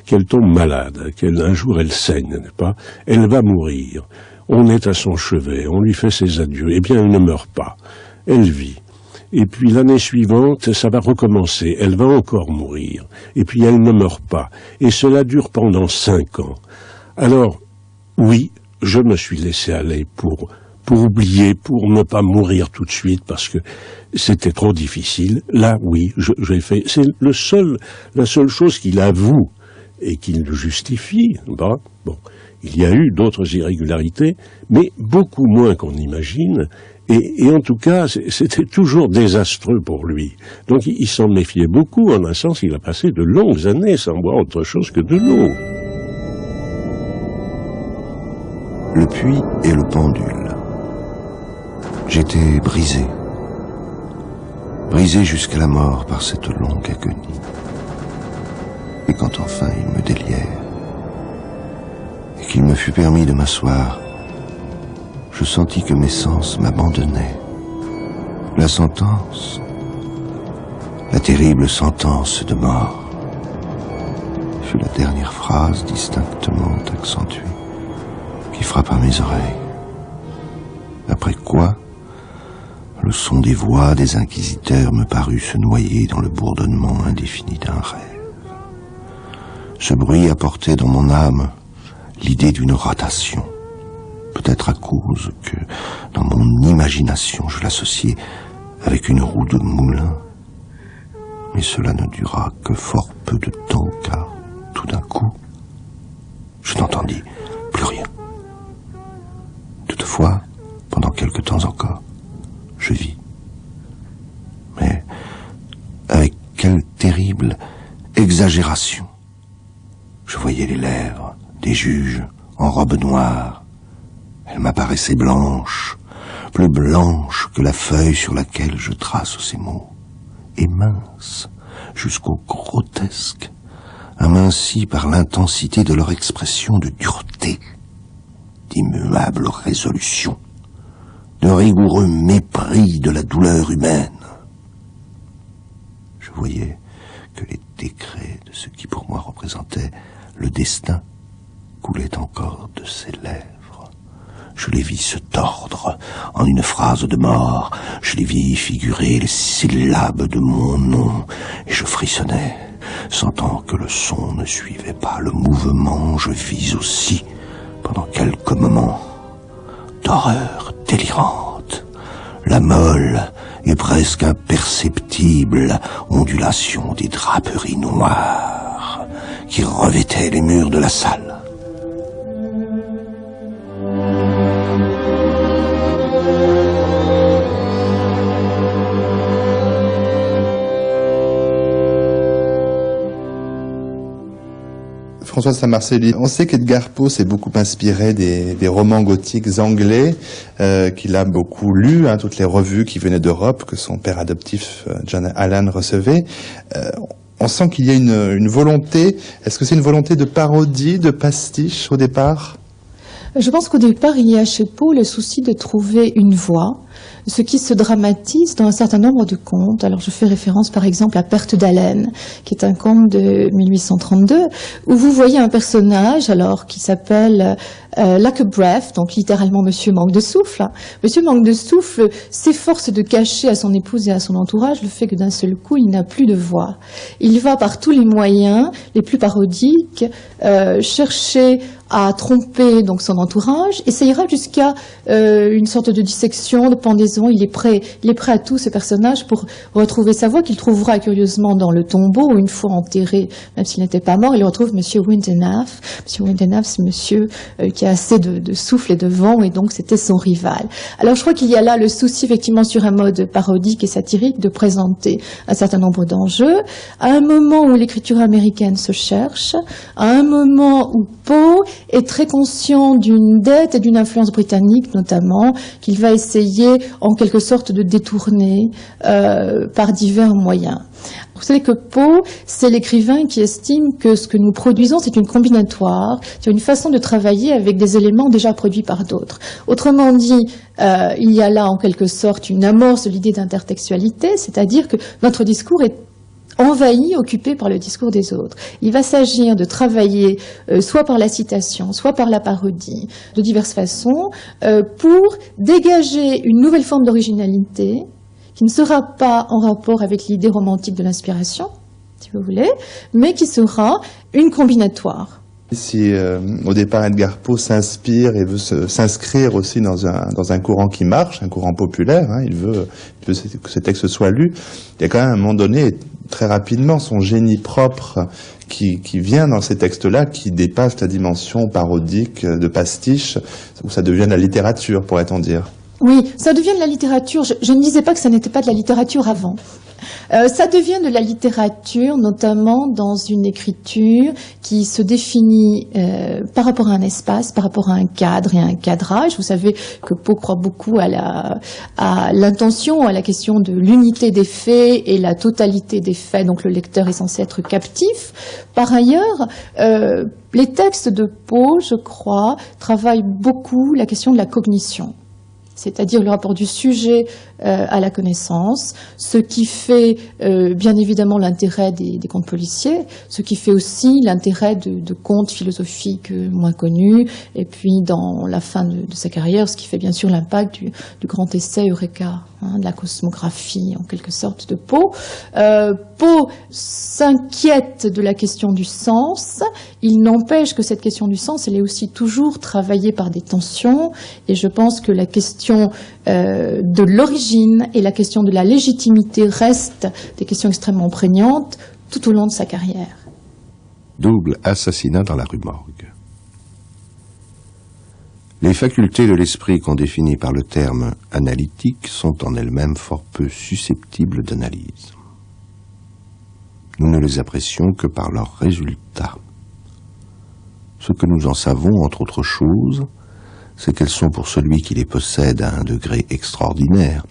qu'elle tombe malade, qu'un jour elle saigne, n'est-ce pas? Elle va mourir. On est à son chevet, on lui fait ses adieux. Eh bien, elle ne meurt pas. Elle vit. Et puis l'année suivante, ça va recommencer. Elle va encore mourir. Et puis elle ne meurt pas. Et cela dure pendant 5 ans. Alors, oui, je me suis laissé aller pour oublier, pour ne pas mourir tout de suite, parce que c'était trop difficile. Là, oui, j'ai fait... C'est la seule chose qu'il avoue et qu'il le justifie. Bon, il y a eu d'autres irrégularités, mais beaucoup moins qu'on imagine, et en tout cas, c'était toujours désastreux pour lui. Donc il s'en méfiait beaucoup, en un sens, il a passé de longues années sans boire autre chose que de l'eau. Le puits et le pendule. J'étais brisé jusqu'à la mort par cette longue agonie. Et quand enfin ils me délièrent, et qu'il me fut permis de m'asseoir, je sentis que mes sens m'abandonnaient. La sentence, la terrible sentence de mort, fut la dernière phrase distinctement accentuée qui frappa mes oreilles. Après quoi, le son des voix des inquisiteurs me parut se noyer dans le bourdonnement indéfini d'un rêve. Ce bruit apportait dans mon âme l'idée d'une rotation, peut-être à cause que, dans mon imagination, je l'associais avec une roue de moulin. Mais cela ne dura que fort peu de temps, car, tout d'un coup, je n'entendis plus rien. Toutefois, pendant quelque temps encore, je vis. Mais avec quelle terrible exagération! Je voyais les lèvres des juges en robe noire. Elles m'apparaissaient blanches, plus blanches que la feuille sur laquelle je trace ces mots, et minces jusqu'au grotesque, amincies par l'intensité de leur expression de dureté, d'immuable résolution, de rigoureux mépris de la douleur humaine. Je voyais que les décrets de ce qui pour moi représentait le destin coulaient encore de ses lèvres. Je les vis se tordre en une phrase de mort, je les vis figurer les syllabes de mon nom, et je frissonnais, sentant que le son ne suivait pas le mouvement. Je vis aussi, pendant quelques moments, d'horreur délirante, la molle et presque imperceptible ondulation des draperies noires qui revêtaient les murs de la salle. Françoise Saint-Marcelli, on sait qu'Edgar Poe s'est beaucoup inspiré des romans gothiques anglais, qu'il a beaucoup lu, toutes les revues qui venaient d'Europe, que son père adoptif, John Allan, recevait. On sent qu'il y a une volonté, est-ce que c'est une volonté de parodie, de pastiche au départ? Je pense qu'au départ, il y a chez Poe le souci de trouver une voix, ce qui se dramatise dans un certain nombre de contes. Alors je fais référence par exemple à Perte d'haleine, qui est un conte de 1832, où vous voyez un personnage alors qui s'appelle Lack a Breath, donc littéralement Monsieur Manque de Souffle. Monsieur Manque de Souffle s'efforce de cacher à son épouse et à son entourage le fait que d'un seul coup il n'a plus de voix. Il va par tous les moyens les plus parodiques chercher à tromper donc son entourage, et ça ira jusqu'à une sorte de dissection pendaison, il est prêt à tout, ce personnage, pour retrouver sa voix, qu'il trouvera curieusement dans le tombeau, où une fois enterré, même s'il n'était pas mort, il retrouve Monsieur Windenaff. Monsieur Windenaff, c'est monsieur qui a assez de souffle et de vent, et donc c'était son rival. Alors je crois qu'il y a là le souci, effectivement, sur un mode parodique et satirique, de présenter un certain nombre d'enjeux, à un moment où l'écriture américaine se cherche, à un moment où Poe est très conscient d'une dette et d'une influence britannique, notamment, qu'il va essayer, en quelque sorte, de détourner par divers moyens. Vous savez que Poe, c'est l'écrivain qui estime que ce que nous produisons, c'est une combinatoire, c'est une façon de travailler avec des éléments déjà produits par d'autres. Autrement dit, il y a là, en quelque sorte, une amorce de l'idée d'intertextualité, c'est-à-dire que notre discours est envahi, occupé par le discours des autres. Il va s'agir de travailler soit par la citation, soit par la parodie, de diverses façons, pour dégager une nouvelle forme d'originalité qui ne sera pas en rapport avec l'idée romantique de l'inspiration, si vous voulez, mais qui sera une combinatoire. Si au départ Edgar Poe s'inspire et veut s'inscrire aussi dans un courant qui marche, un courant populaire, hein, il veut que ce texte soit lu, il y a quand même à un moment donné, très rapidement, son génie propre qui vient dans ces textes-là, qui dépasse la dimension parodique de pastiche, où ça devient de la littérature, pourrait-on dire. Oui, ça devient de la littérature. Je ne disais pas que ça n'était pas de la littérature avant. Ça devient de la littérature, notamment dans une écriture qui se définit par rapport à un espace, par rapport à un cadre et à un cadrage. Vous savez que Poe croit beaucoup à l'intention, à la question de l'unité des faits et la totalité des faits. Donc le lecteur est censé être captif. Par ailleurs, les textes de Poe, je crois, travaillent beaucoup la question de la cognition, c'est-à-dire le rapport du sujet à la connaissance, ce qui fait bien évidemment l'intérêt des contes policiers, ce qui fait aussi l'intérêt de contes philosophiques moins connus, et puis dans la fin de sa carrière, ce qui fait bien sûr l'impact du grand essai Eureka, hein, de la cosmographie en quelque sorte de Poe. Poe s'inquiète de la question du sens, il n'empêche que cette question du sens, elle est aussi toujours travaillée par des tensions, et je pense que la question de l'origine et la question de la légitimité restent des questions extrêmement prégnantes tout au long de sa carrière. Double assassinat dans la rue Morgue. Les facultés de l'esprit qu'on définit par le terme analytique sont en elles-mêmes fort peu susceptibles d'analyse. Nous ne les apprécions que par leurs résultats. Ce que nous en savons, entre autres choses, c'est qu'elles sont pour celui qui les possède à un degré extraordinaire,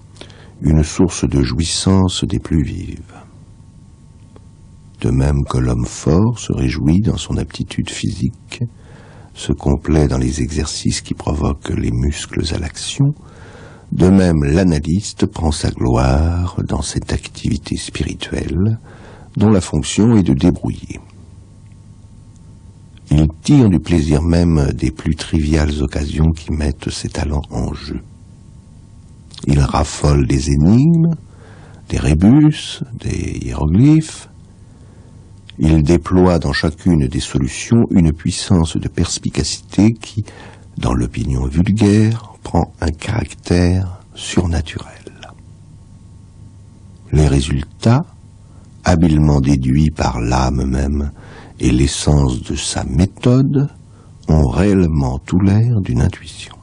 une source de jouissance des plus vives. De même que l'homme fort se réjouit dans son aptitude physique, se complaît dans les exercices qui provoquent les muscles à l'action, de même l'analyste prend sa gloire dans cette activité spirituelle dont la fonction est de débrouiller. Il tire du plaisir même des plus triviales occasions qui mettent ses talents en jeu. Il raffole des énigmes, des rébus, des hiéroglyphes. Il déploie dans chacune des solutions une puissance de perspicacité qui, dans l'opinion vulgaire, prend un caractère surnaturel. Les résultats, habilement déduits par l'âme même et l'essence de sa méthode, ont réellement tout l'air d'une intuition.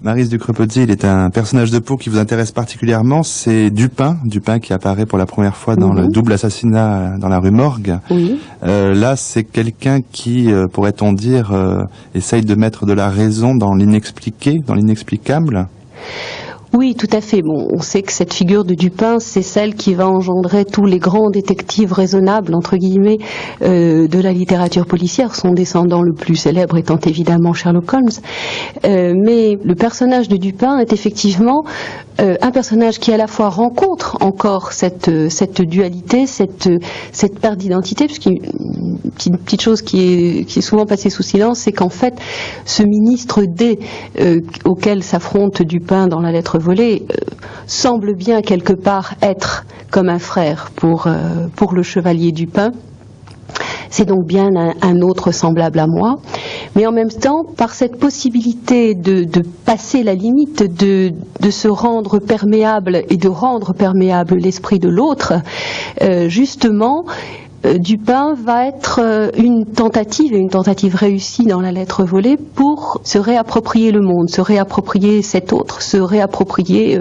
Maryse Ducrepetier, il est un personnage de Poe qui vous intéresse particulièrement, c'est Dupin qui apparaît pour la première fois dans le double assassinat dans la rue Morgue. Oui. Là, c'est quelqu'un qui, pourrait-on dire, essaye de mettre de la raison dans l'inexpliqué, dans l'inexplicable. Oui, tout à fait. Bon, on sait que cette figure de Dupin, c'est celle qui va engendrer tous les grands détectives raisonnables, entre guillemets, de la littérature policière, son descendant le plus célèbre étant évidemment Sherlock Holmes. Mais le personnage de Dupin est effectivement un personnage qui à la fois rencontre encore cette dualité, cette perte d'identité, puisqu'une petite chose qui est souvent passée sous silence, c'est qu'en fait, ce ministre D auquel s'affronte Dupin dans la lettre volée semble bien quelque part être comme un frère pour le chevalier Dupin. C'est donc bien un autre semblable à moi. Mais en même temps, par cette possibilité de passer la limite, de se rendre perméable et de rendre perméable l'esprit de l'autre, justement, Dupin va être une tentative réussie dans la lettre volée pour se réapproprier le monde, se réapproprier cet autre, se réapproprier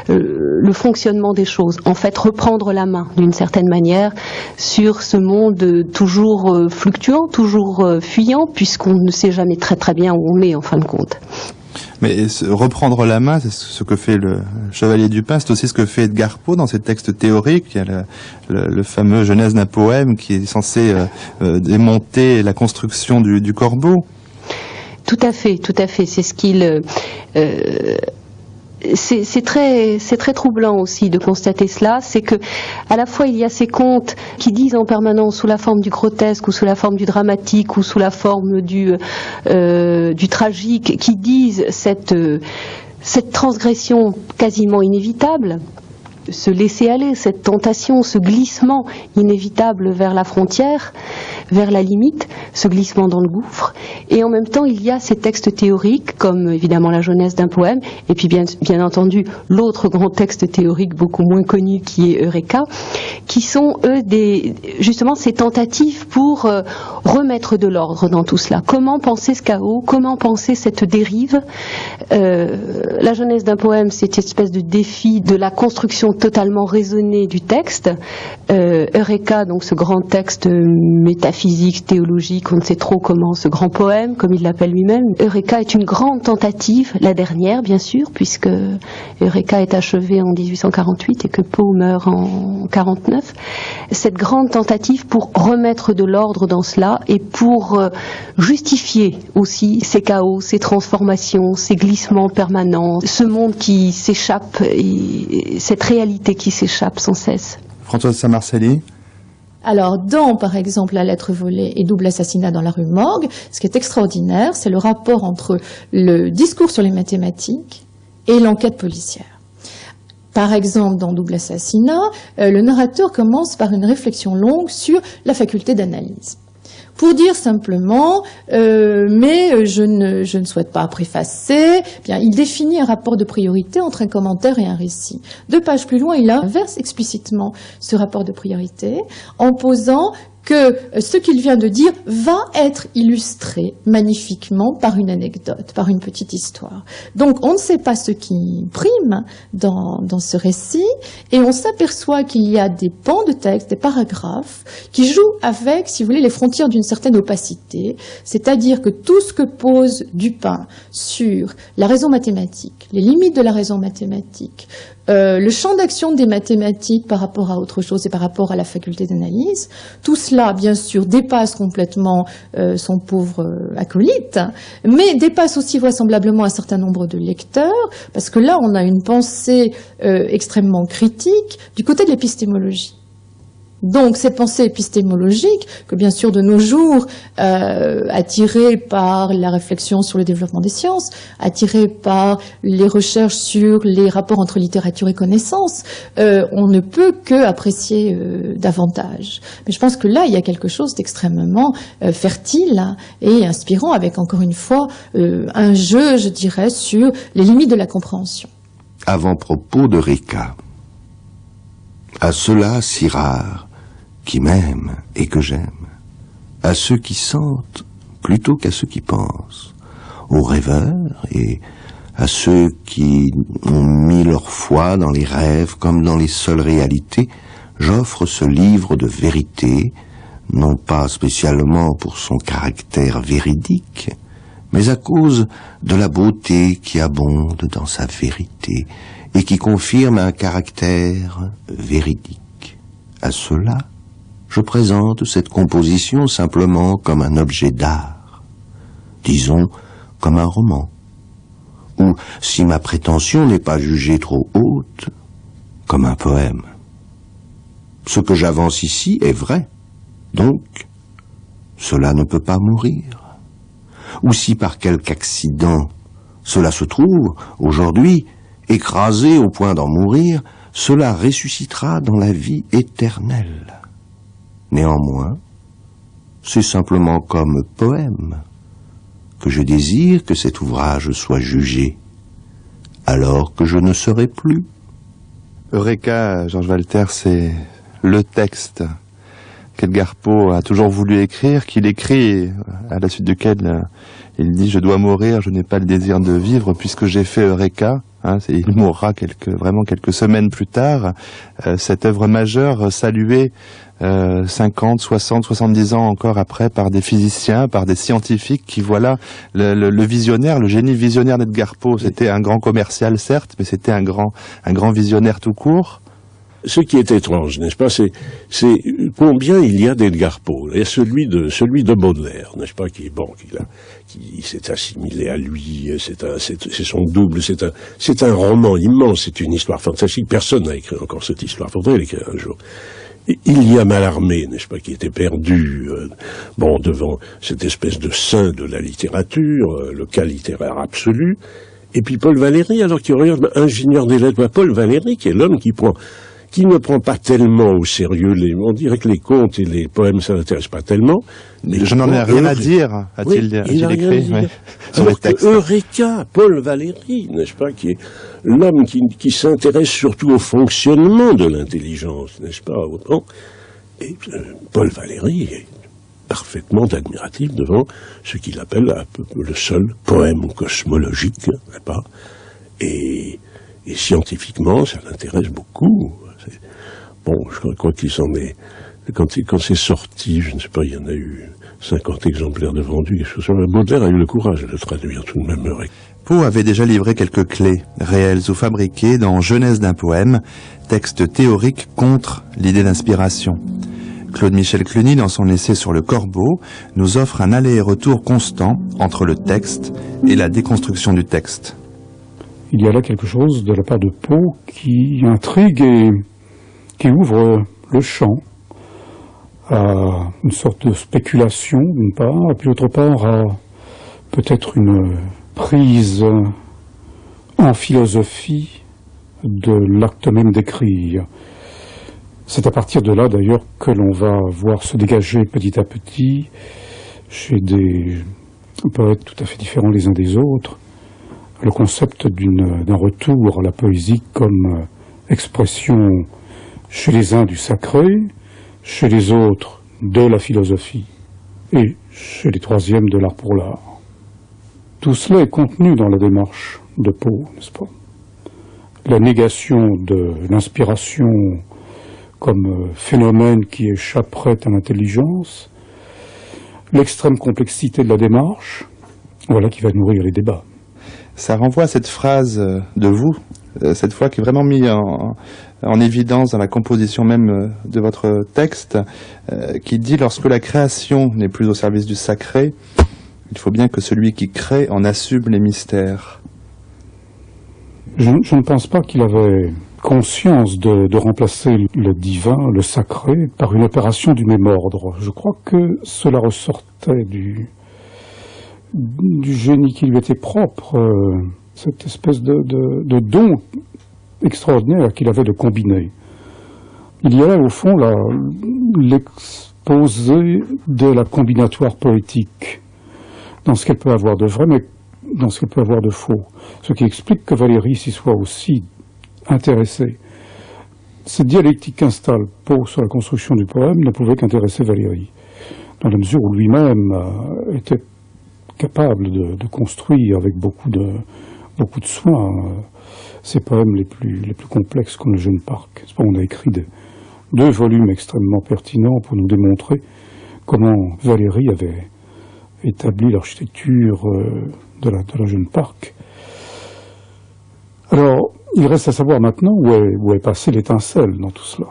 le fonctionnement des choses. En fait, reprendre la main d'une certaine manière sur ce monde toujours fluctuant, toujours fuyant, puisqu'on ne sait jamais très très bien où on est en fin de compte. Mais reprendre la main, c'est ce que fait le Chevalier Dupin, c'est aussi ce que fait Edgar Poe dans ses textes théoriques. Il y a le fameux Genèse d'un poème qui est censé démonter la construction du corbeau. Tout à fait. C'est ce qu'il... C'est très troublant aussi de constater cela, c'est que à la fois il y a ces contes qui disent en permanence sous la forme du grotesque ou sous la forme du dramatique ou sous la forme du tragique, qui disent cette transgression quasiment inévitable, se laisser aller, cette tentation, ce glissement inévitable vers la frontière, vers la limite, ce glissement dans le gouffre. Et en même temps, il y a ces textes théoriques, comme évidemment la Genèse d'un poème, et puis bien entendu l'autre grand texte théorique beaucoup moins connu qui est Eureka, qui sont eux justement ces tentatives pour remettre de l'ordre dans tout cela. Comment penser ce chaos, comment penser cette dérive. La Genèse d'un poème, c'est une espèce de défi de la construction totalement raisonnée du texte. Eureka, donc ce grand texte métaphysique, théologique, on ne sait trop comment, ce grand poème, comme il l'appelle lui-même. Eureka est une grande tentative, la dernière bien sûr, puisque Eureka est achevé en 1848 et que Poe meurt en 49. Cette grande tentative pour remettre de l'ordre dans cela et pour justifier aussi ces chaos, ces transformations, ces glissements permanents, ce monde qui s'échappe et cette réalité qui s'échappe sans cesse. Françoise Saint-Marcelli. Alors, dans, par exemple, La lettre volée et Double assassinat dans la rue Morgue, ce qui est extraordinaire, c'est le rapport entre le discours sur les mathématiques et l'enquête policière. Par exemple, dans Double assassinat, le narrateur commence par une réflexion longue sur la faculté d'analyse. Pour dire simplement, mais je ne souhaite pas préfacer, bien, il définit un rapport de priorité entre un commentaire et un récit. 2 pages plus loin, il inverse explicitement ce rapport de priorité en posant que ce qu'il vient de dire va être illustré magnifiquement par une anecdote, par une petite histoire. Donc on ne sait pas ce qui prime dans ce récit et on s'aperçoit qu'il y a des pans de texte, des paragraphes qui jouent avec, si vous voulez, les frontières d'une certaine opacité, c'est-à-dire que tout ce que pose Dupin sur la raison mathématique, les limites de la raison mathématique, le champ d'action des mathématiques par rapport à autre chose et par rapport à la faculté d'analyse, tout cela, bien sûr, dépasse complètement son pauvre acolyte, mais dépasse aussi vraisemblablement un certain nombre de lecteurs, parce que là, on a une pensée extrêmement critique du côté de l'épistémologie. Donc, ces pensées épistémologiques, que bien sûr de nos jours, attirées par la réflexion sur le développement des sciences, attirées par les recherches sur les rapports entre littérature et connaissance, on ne peut que apprécier davantage. Mais je pense que là, il y a quelque chose d'extrêmement fertile et inspirant, avec encore une fois un jeu, je dirais, sur les limites de la compréhension. Avant-propos de Eureka. À ceux-là si rares, qui m'aiment et que j'aime, à ceux qui sentent plutôt qu'à ceux qui pensent, aux rêveurs et à ceux qui ont mis leur foi dans les rêves comme dans les seules réalités, j'offre ce livre de vérité, non pas spécialement pour son caractère véridique, mais à cause de la beauté qui abonde dans sa vérité et qui confirme un caractère véridique. À cela, je présente cette composition simplement comme un objet d'art, disons comme un roman, ou, si ma prétention n'est pas jugée trop haute, comme un poème. Ce que j'avance ici est vrai, donc cela ne peut pas mourir. Ou si par quelque accident cela se trouve, aujourd'hui, écrasé au point d'en mourir, cela ressuscitera dans la vie éternelle. Néanmoins, c'est simplement comme poème, que je désire que cet ouvrage soit jugé, alors que je ne serai plus. Eureka, Georges Walter, c'est le texte qu'Edgar Poe a toujours voulu écrire, qu'il écrit, à la suite duquel il dit « Je dois mourir, je n'ai pas le désir de vivre puisque j'ai fait Eureka ». Il mourra vraiment quelques semaines plus tard. Cette œuvre majeure saluée 50, 60, 70 ans encore après par des physiciens, par des scientifiques qui voilà le visionnaire, le génie visionnaire d'Edgar Poe. C'était un grand commercial certes, mais c'était un grand visionnaire tout court. Ce qui est étrange, n'est-ce pas, c'est combien il y a d'Edgar Poe. Il y a celui de Baudelaire, n'est-ce pas, qui s'est assimilé à lui, c'est son double, c'est un roman immense, c'est une histoire fantastique. Personne n'a écrit encore cette histoire, faudrait l'écrire un jour. Il y a Mallarmé, n'est-ce pas, qui était perdu, devant cette espèce de saint de la littérature, le cas littéraire absolu. Et puis Paul Valéry, alors qu'il regarde ingénieur des lettres, Paul Valéry, qui est l'homme qui ne prend pas tellement au sérieux on dirait que les contes et les poèmes, ça n'intéresse pas tellement. Mais je n'en ai rien à dire, a-t-il écrit, sur les textes. Eureka, Paul Valéry, n'est-ce pas, qui est l'homme qui s'intéresse surtout au fonctionnement de l'intelligence, n'est-ce pas, et Paul Valéry est parfaitement admiratif devant ce qu'il appelle le seul poème cosmologique, n'est-ce pas, et scientifiquement, ça l'intéresse beaucoup. Je crois qu'il s'en est... Quand c'est sorti, je ne sais pas, il y en a eu 50 exemplaires de vendus. Baudelaire a eu le courage de le traduire tout de même. Poe avait déjà livré quelques clés, réelles ou fabriquées, dans Genèse d'un poème, texte théorique contre l'idée d'inspiration. Claude-Michel Cluny, dans son essai sur le corbeau, nous offre un aller et retour constant entre le texte et la déconstruction du texte. Il y a là quelque chose de la part de Poe qui intrigue et qui ouvre le champ à une sorte de spéculation d'une part, et puis d'autre part à peut-être une prise en philosophie de l'acte même d'écrire. C'est à partir de là d'ailleurs que l'on va voir se dégager petit à petit chez des poètes tout à fait différents les uns des autres le concept d'un retour à la poésie comme expression chez les uns du sacré, chez les autres de la philosophie et chez les troisièmes de l'art pour l'art. Tout cela est contenu dans la démarche de Poe, n'est-ce pas? La négation de l'inspiration comme phénomène qui échapperait à l'intelligence, l'extrême complexité de la démarche, voilà qui va nourrir les débats. Ça renvoie à cette phrase de vous, cette fois qui est vraiment mise en évidence dans la composition même de votre texte, qui dit « Lorsque la création n'est plus au service du sacré, il faut bien que celui qui crée en assume les mystères. » Je ne pense pas qu'il avait conscience de remplacer le divin, le sacré, par une opération du même ordre. Je crois que cela ressortait du génie qui lui était propre, cette espèce de don extraordinaire qu'il avait de combiner. Il y a là, au fond, l'exposé de la combinatoire poétique, dans ce qu'elle peut avoir de vrai, mais dans ce qu'elle peut avoir de faux. Ce qui explique que Valéry s'y soit aussi intéressé. Cette dialectique qu'installe Poe sur la construction du poème ne pouvait qu'intéresser Valéry, dans la mesure où lui-même était capable de construire avec beaucoup de soin ces poèmes les plus complexes comme le Jeune Parc. On a écrit deux volumes extrêmement pertinents pour nous démontrer comment Valéry avait établi l'architecture de la Jeune Parc. Alors, il reste à savoir maintenant où est passée l'étincelle dans tout cela.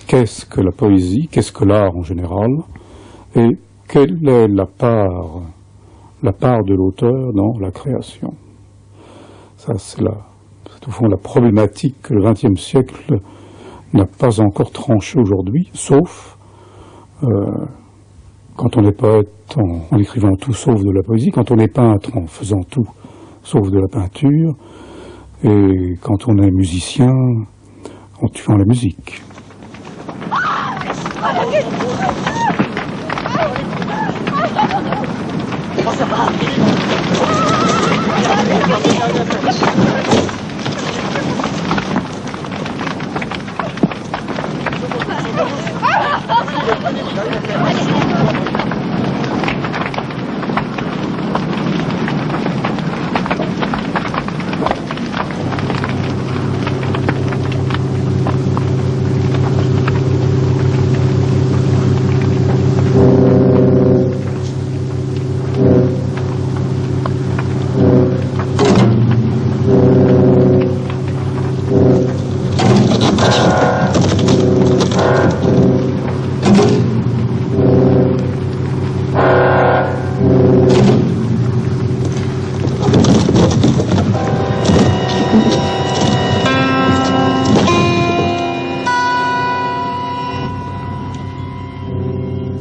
Qu'est-ce que la poésie, qu'est-ce que l'art en général, et quelle est la part de l'auteur dans la création. Ça, c'est au fond la problématique que le XXe siècle n'a pas encore tranchée aujourd'hui, sauf quand on est poète en écrivant tout sauf de la poésie, quand on est peintre en faisant tout sauf de la peinture, et quand on est musicien en tuant la musique.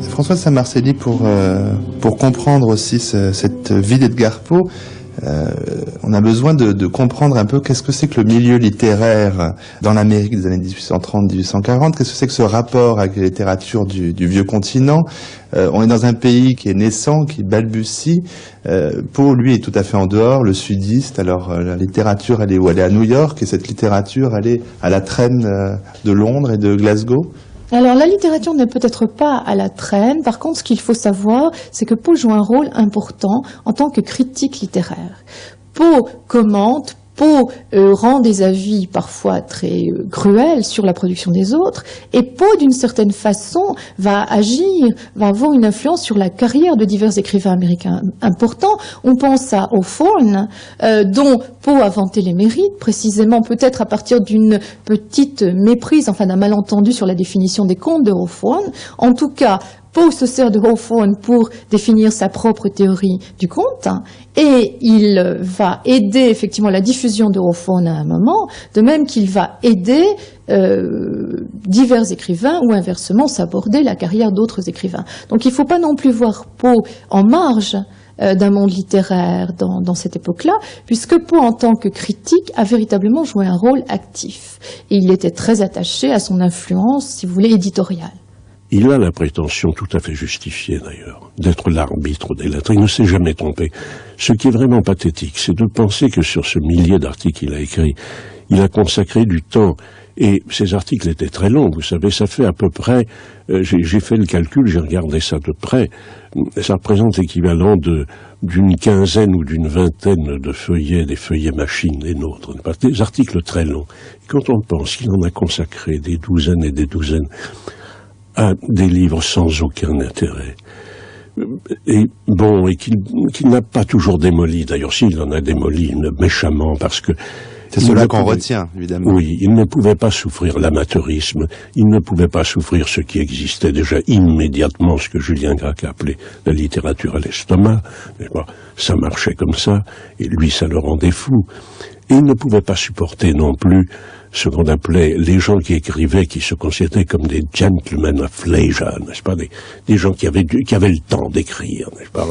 Françoise Saint-Marcilly, pour comprendre aussi cette vie d'Edgar Poe, on a besoin de comprendre un peu qu'est-ce que c'est que le milieu littéraire dans l'Amérique des années 1830-1840, qu'est-ce que c'est que ce rapport avec la littérature du vieux continent. On est dans un pays qui est naissant, qui balbutie. Poe, lui, est tout à fait en dehors, le sudiste. Alors la littérature, elle est où? Elle est à New York, et cette littérature, elle est à la traîne de Londres et de Glasgow. Alors la littérature n'est peut-être pas à la traîne. Par contre, ce qu'il faut savoir, c'est que Poe joue un rôle important en tant que critique littéraire. Poe commente, Poe rend des avis parfois très cruels sur la production des autres, et Poe, d'une certaine façon, va agir, va avoir une influence sur la carrière de divers écrivains américains importants. On pense à Hawthorne, dont Poe a vanté les mérites, précisément peut-être à partir d'une petite méprise, enfin d'un malentendu sur la définition des contes de Hawthorne. En tout cas, Poe se sert de Hawthorne pour définir sa propre théorie du conte, et il va aider effectivement la diffusion de Hawthorne à un moment, de même qu'il va aider divers écrivains ou inversement s'aborder la carrière d'autres écrivains. Donc il ne faut pas non plus voir Poe en marge d'un monde littéraire dans cette époque-là, puisque Poe, en tant que critique, a véritablement joué un rôle actif. Et il était très attaché à son influence, si vous voulez, éditoriale. Il a la prétention, tout à fait justifiée d'ailleurs, d'être l'arbitre des lettres. Il ne s'est jamais trompé. Ce qui est vraiment pathétique, c'est de penser que sur ce millier d'articles qu'il a écrits, il a consacré du temps. Et ces articles étaient très longs, vous savez, ça fait à peu près, j'ai fait le calcul, j'ai regardé ça de près, ça représente l'équivalent d'une quinzaine ou d'une vingtaine de feuillets, des feuillets machines, les nôtres, des articles très longs. Et quand on pense qu'il en a consacré des douzaines et des douzaines à des livres sans aucun intérêt, et bon, et qu'il n'a pas toujours démoli, d'ailleurs s'il en a démoli méchamment, parce que c'est cela qu'on retient, évidemment. Oui, il ne pouvait pas souffrir l'amateurisme, il ne pouvait pas souffrir ce qui existait déjà immédiatement, ce que Julien Gracq a appelé la littérature à l'estomac. Ça marchait comme ça, et lui, ça le rendait fou. Et il ne pouvait pas supporter non plus ce qu'on appelait les gens qui écrivaient, qui se considéraient comme des gentlemen of leisure, n'est-ce pas, des gens qui avaient le temps d'écrire, n'est-ce pas,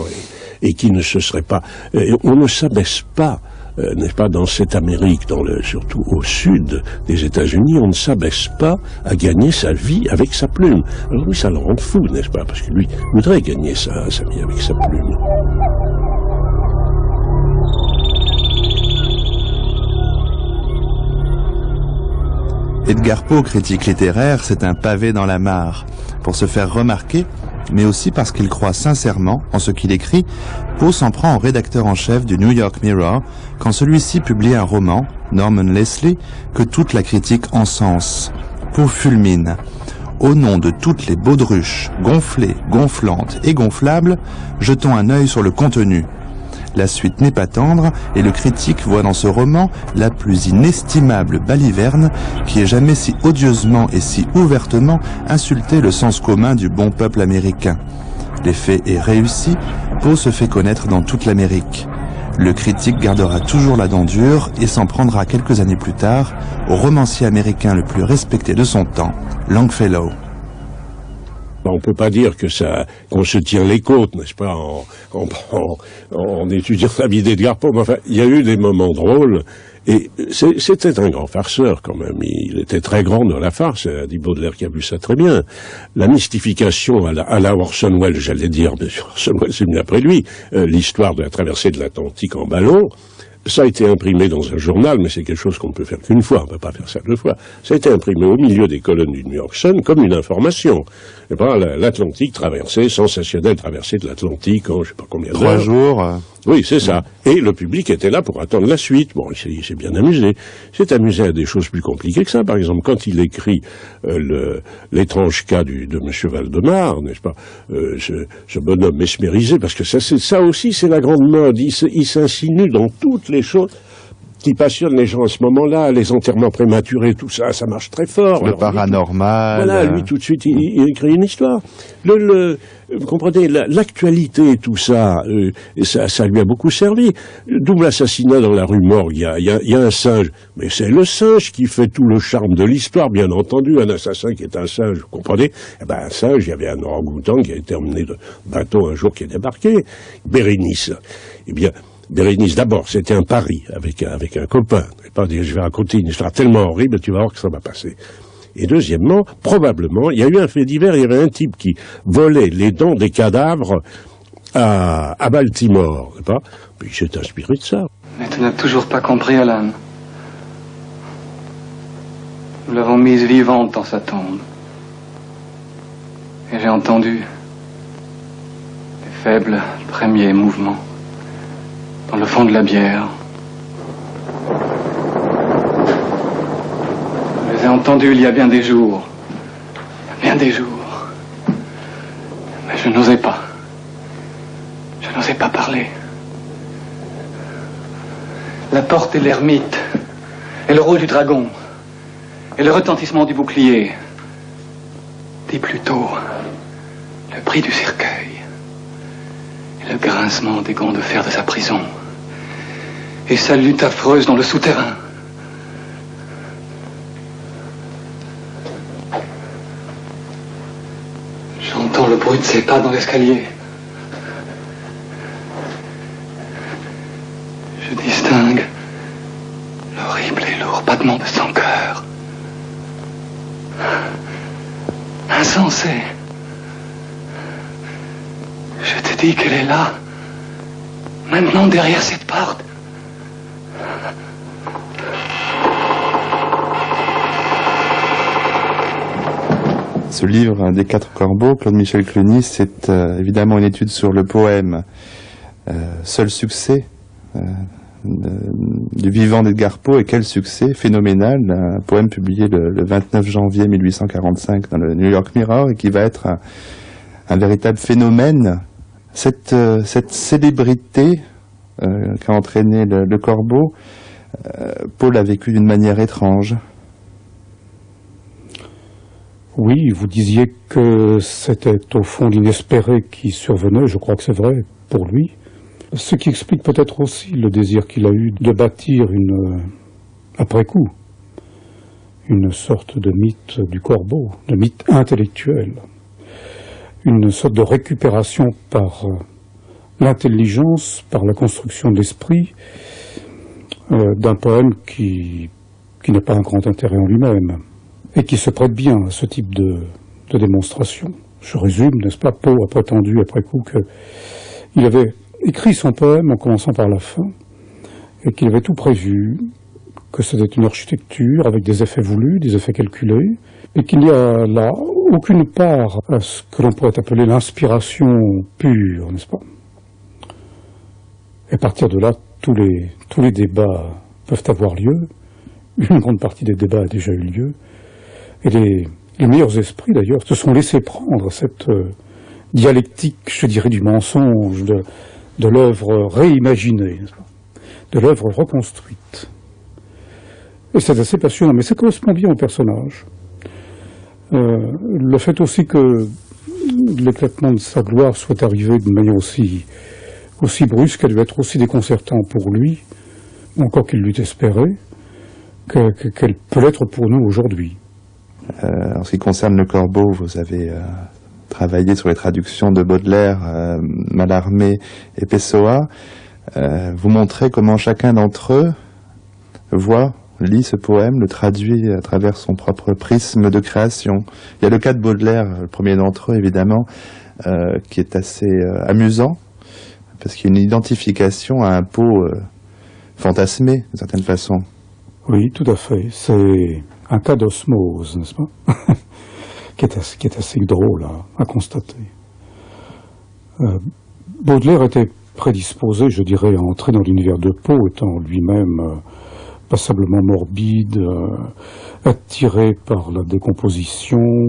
et qui ne se seraient pas... on ne s'abaisse pas, n'est-ce pas, dans cette Amérique, surtout au sud des États-Unis, on ne s'abaisse pas à gagner sa vie avec sa plume. Alors lui, ça le rend fou, n'est-ce pas, parce que lui voudrait gagner sa vie avec sa plume. Edgar Poe, critique littéraire, c'est un pavé dans la mare. Pour se faire remarquer, mais aussi parce qu'il croit sincèrement en ce qu'il écrit, Poe s'en prend au rédacteur en chef du New York Mirror quand celui-ci publie un roman, Norman Leslie, que toute la critique encense. Poe fulmine. Au nom de toutes les baudruches, gonflées, gonflantes et gonflables, jetons un œil sur le contenu. La suite n'est pas tendre, et le critique voit dans ce roman la plus inestimable baliverne qui ait jamais si odieusement et si ouvertement insulté le sens commun du bon peuple américain. L'effet est réussi, Poe se fait connaître dans toute l'Amérique. Le critique gardera toujours la dent dure et s'en prendra quelques années plus tard au romancier américain le plus respecté de son temps, Longfellow. On peut pas dire que qu'on se tire les côtes, n'est-ce pas, en étudiant la vie d'Edgar Poe. Mais enfin, il y a eu des moments drôles. Et c'était un grand farceur, quand même. Il était très grand dans la farce, dit Baudelaire qui a vu ça très bien. La mystification à la Orson Welles, j'allais dire, mais Orson Welles c'est venu après lui, l'histoire de la traversée de l'Atlantique en ballon, ça a été imprimé dans un journal, mais c'est quelque chose qu'on ne peut faire qu'une fois, on ne peut pas faire ça deux fois. Ça a été imprimé au milieu des colonnes du New York Sun comme une information. Et ben, l'Atlantique traversée, sensationnelle traversée de l'Atlantique en je sais pas combien d'heures. 3 jours. Oui, c'est ça. Et le public était là pour attendre la suite. Bon, il s'est bien amusé. Il s'est amusé à des choses plus compliquées que ça. Par exemple, quand il écrit l'étrange cas de M. Valdemar, n'est-ce pas, ce bonhomme mesmérisé, parce que ça aussi, c'est la grande mode. Il s'insinue dans toutes les choses qui passionnent les gens à ce moment-là, les enterrements prématurés, tout ça, ça marche très fort. Le paranormal. Voilà, lui, tout de suite, il écrit une histoire. Vous comprenez, l'actualité et tout ça, ça lui a beaucoup servi. Double assassinat dans la rue Morgue, il y a un singe. Mais c'est le singe qui fait tout le charme de l'histoire, bien entendu. Un assassin qui est un singe, vous comprenez? Eh ben, un singe, il y avait un orang-outan qui a été emmené de bateau un jour qui est débarqué. Bérénice. Eh bien, Bérénice, d'abord, c'était un pari avec un copain. Je vais raconter une histoire tellement horrible, tu vas voir que ça va passer. Et deuxièmement, probablement, il y a eu un fait divers, il y avait un type qui volait les dents des cadavres à Baltimore, n'est-ce pas? Puis il s'est inspiré de ça. Mais tu n'as toujours pas compris, Alan. Nous l'avons mise vivante dans sa tombe. Et j'ai entendu des faibles premiers mouvements dans le fond de la bière. Je les ai entendus il y a bien des jours. Bien des jours. Mais je n'osais pas. Je n'osais pas parler. La porte et l'ermite, et le rôle du dragon, et le retentissement du bouclier. Dis plutôt le prix du cercueil, et le grincement des gonds de fer de sa prison, et sa lutte affreuse dans le souterrain. J'entends le bruit de ses pas dans l'escalier. Je distingue l'horrible et lourd battement de son cœur. Insensé. Je te dis qu'elle est là, maintenant derrière cette porte. Ce livre des 4 corbeaux, Claude-Michel Cluny, c'est évidemment une étude sur le poème. Seul succès du vivant d'Edgar Poe, et quel succès phénoménal, un poème publié le 29 janvier 1845 dans le New York Mirror, et qui va être un véritable phénomène. Cette célébrité qu'a entraîné le corbeau, Poe l'a vécu d'une manière étrange. Oui, vous disiez que c'était au fond l'inespéré qui survenait, je crois que c'est vrai pour lui. Ce qui explique peut-être aussi le désir qu'il a eu de bâtir après coup, une sorte de mythe du corbeau, de mythe intellectuel, une sorte de récupération par l'intelligence, par la construction de l'esprit, d'un poème qui n'a pas un grand intérêt en lui-même, et qui se prête bien à ce type de démonstration. Je résume, n'est-ce pas, Poe a prétendu après coup qu'il avait écrit son poème en commençant par la fin, et qu'il avait tout prévu, que c'était une architecture avec des effets voulus, des effets calculés, et qu'il n'y a là aucune part à ce que l'on pourrait appeler l'inspiration pure, n'est-ce pas? Et à partir de là, tous les débats peuvent avoir lieu, une grande partie des débats a déjà eu lieu, et les meilleurs esprits, d'ailleurs, se sont laissés prendre cette dialectique, je dirais, du mensonge, de l'œuvre réimaginée, de l'œuvre reconstruite. Et c'est assez passionnant, mais ça correspond bien au personnage. Le fait aussi que l'éclatement de sa gloire soit arrivé d'une manière aussi brusque, elle devait être aussi déconcertant pour lui, encore qu'il l'eût espéré, qu'elle peut l'être pour nous aujourd'hui. En ce qui concerne le corbeau, vous avez travaillé sur les traductions de Baudelaire, Mallarmé et Pessoa. Vous montrez comment chacun d'entre eux lit ce poème, le traduit à travers son propre prisme de création. Il y a le cas de Baudelaire, le premier d'entre eux évidemment, qui est assez amusant, parce qu'il y a une identification à un Poe fantasmé, d'une certaine façon. Oui, tout à fait. C'est un cas d'osmose, n'est-ce pas qui est assez drôle à constater. Baudelaire était prédisposé, je dirais, à entrer dans l'univers de Poe, étant lui-même passablement morbide, attiré par la décomposition,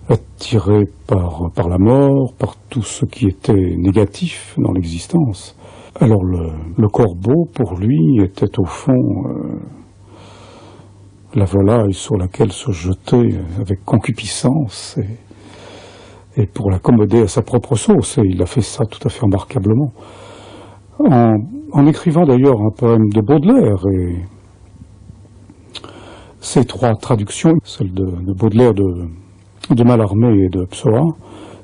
attiré par la mort, par tout ce qui était négatif dans l'existence. Alors le corbeau, pour lui, était au fond la volaille sur laquelle se jeter avec concupiscence et pour l'accommoder à sa propre sauce. Et il a fait ça tout à fait remarquablement. En écrivant d'ailleurs un poème de Baudelaire, et ces trois traductions, celle de Baudelaire, de Mallarmé et de Pessoa,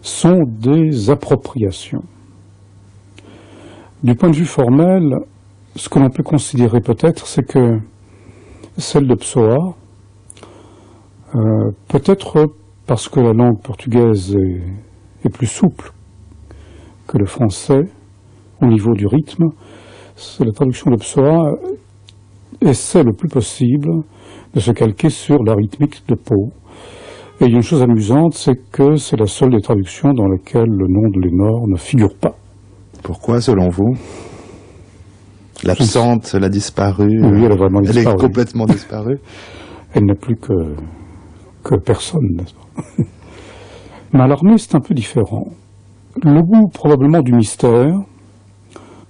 sont des appropriations. Du point de vue formel, ce que l'on peut considérer peut-être, c'est que celle de Pessoa, peut-être parce que la langue portugaise est plus souple que le français au niveau du rythme, la traduction de Pessoa essaie le plus possible de se calquer sur la rythmique de Poe. Et il y a une chose amusante, c'est que c'est la seule des traductions dans laquelle le nom de Lénore ne figure pas. Pourquoi, selon vous? L'absente, elle a disparu. Oui, elle a vraiment disparu. Elle est complètement disparue. Elle n'a plus que personne, n'est-ce pas? Mallarmé, c'est un peu différent. Le goût, probablement, du mystère,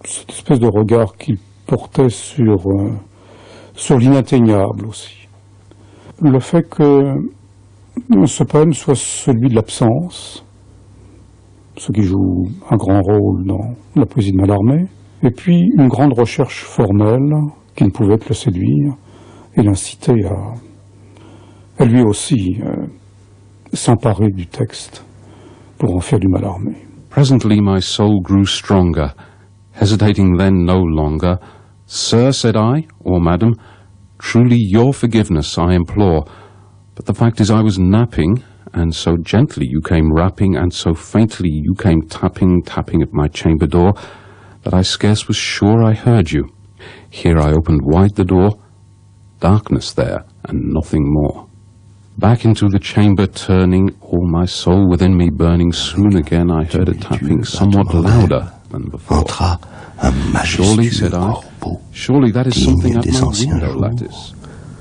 cette espèce de regard qu'il portait sur l'inatteignable aussi. Le fait que ce poème soit celui de l'absence, ce qui joue un grand rôle dans la poésie de Mallarmé, et puis une grande recherche formelle qui ne pouvait que le séduire et l'inciter à lui aussi s'emparer du texte pour en faire du Mallarmé. Presently my soul grew stronger, hesitating then no longer. Sir, said I, or madam, truly your forgiveness I implore. But the fact is I was napping, and so gently you came rapping, and so faintly you came tapping at my chamber door, that I scarce was sure I heard you. Here I opened wide the door, darkness there, and nothing more. Back into the chamber turning, all my soul within me burning, soon again I heard a tapping somewhat louder than before. Surely, said I, surely that is something at my window lattice.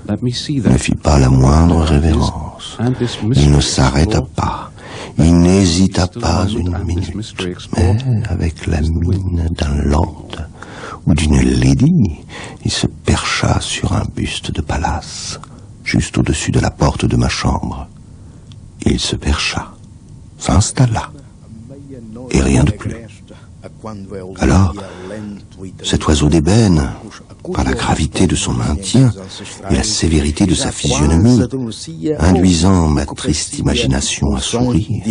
Let me see that. Ne fit pas la moindre révérence. Il ne s'arrêta pas. Il n'hésita pas une minute. Mais avec la mine d'un lord ou d'une lady, il se percha sur un buste de Pallas, juste au-dessus de la porte de ma chambre. Il se percha, s'installa, et rien de plus. Alors, cet oiseau d'ébène, par la gravité de son maintien et la sévérité de sa physionomie, induisant ma triste imagination à sourire.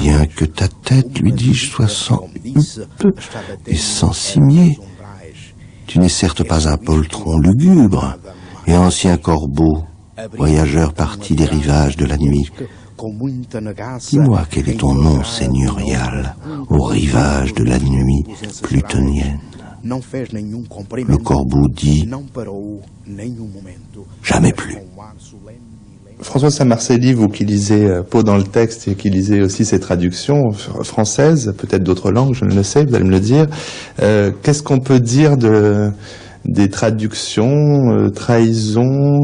Bien que ta tête, lui dis-je, soit sans huppe et sans cimier, tu n'es certes pas un poltron lugubre et ancien corbeau, voyageur parti des rivages de la nuit. Dis-moi quel est ton nom seigneurial aux rivages de la nuit plutonienne. Le corbeau dit « Jamais plus ». François Saint-Marcelli, vous qui lisez Poe dans le texte et qui lisez aussi ses traductions françaises, peut-être d'autres langues, je ne le sais, vous allez me le dire, qu'est-ce qu'on peut dire des traductions, trahisons,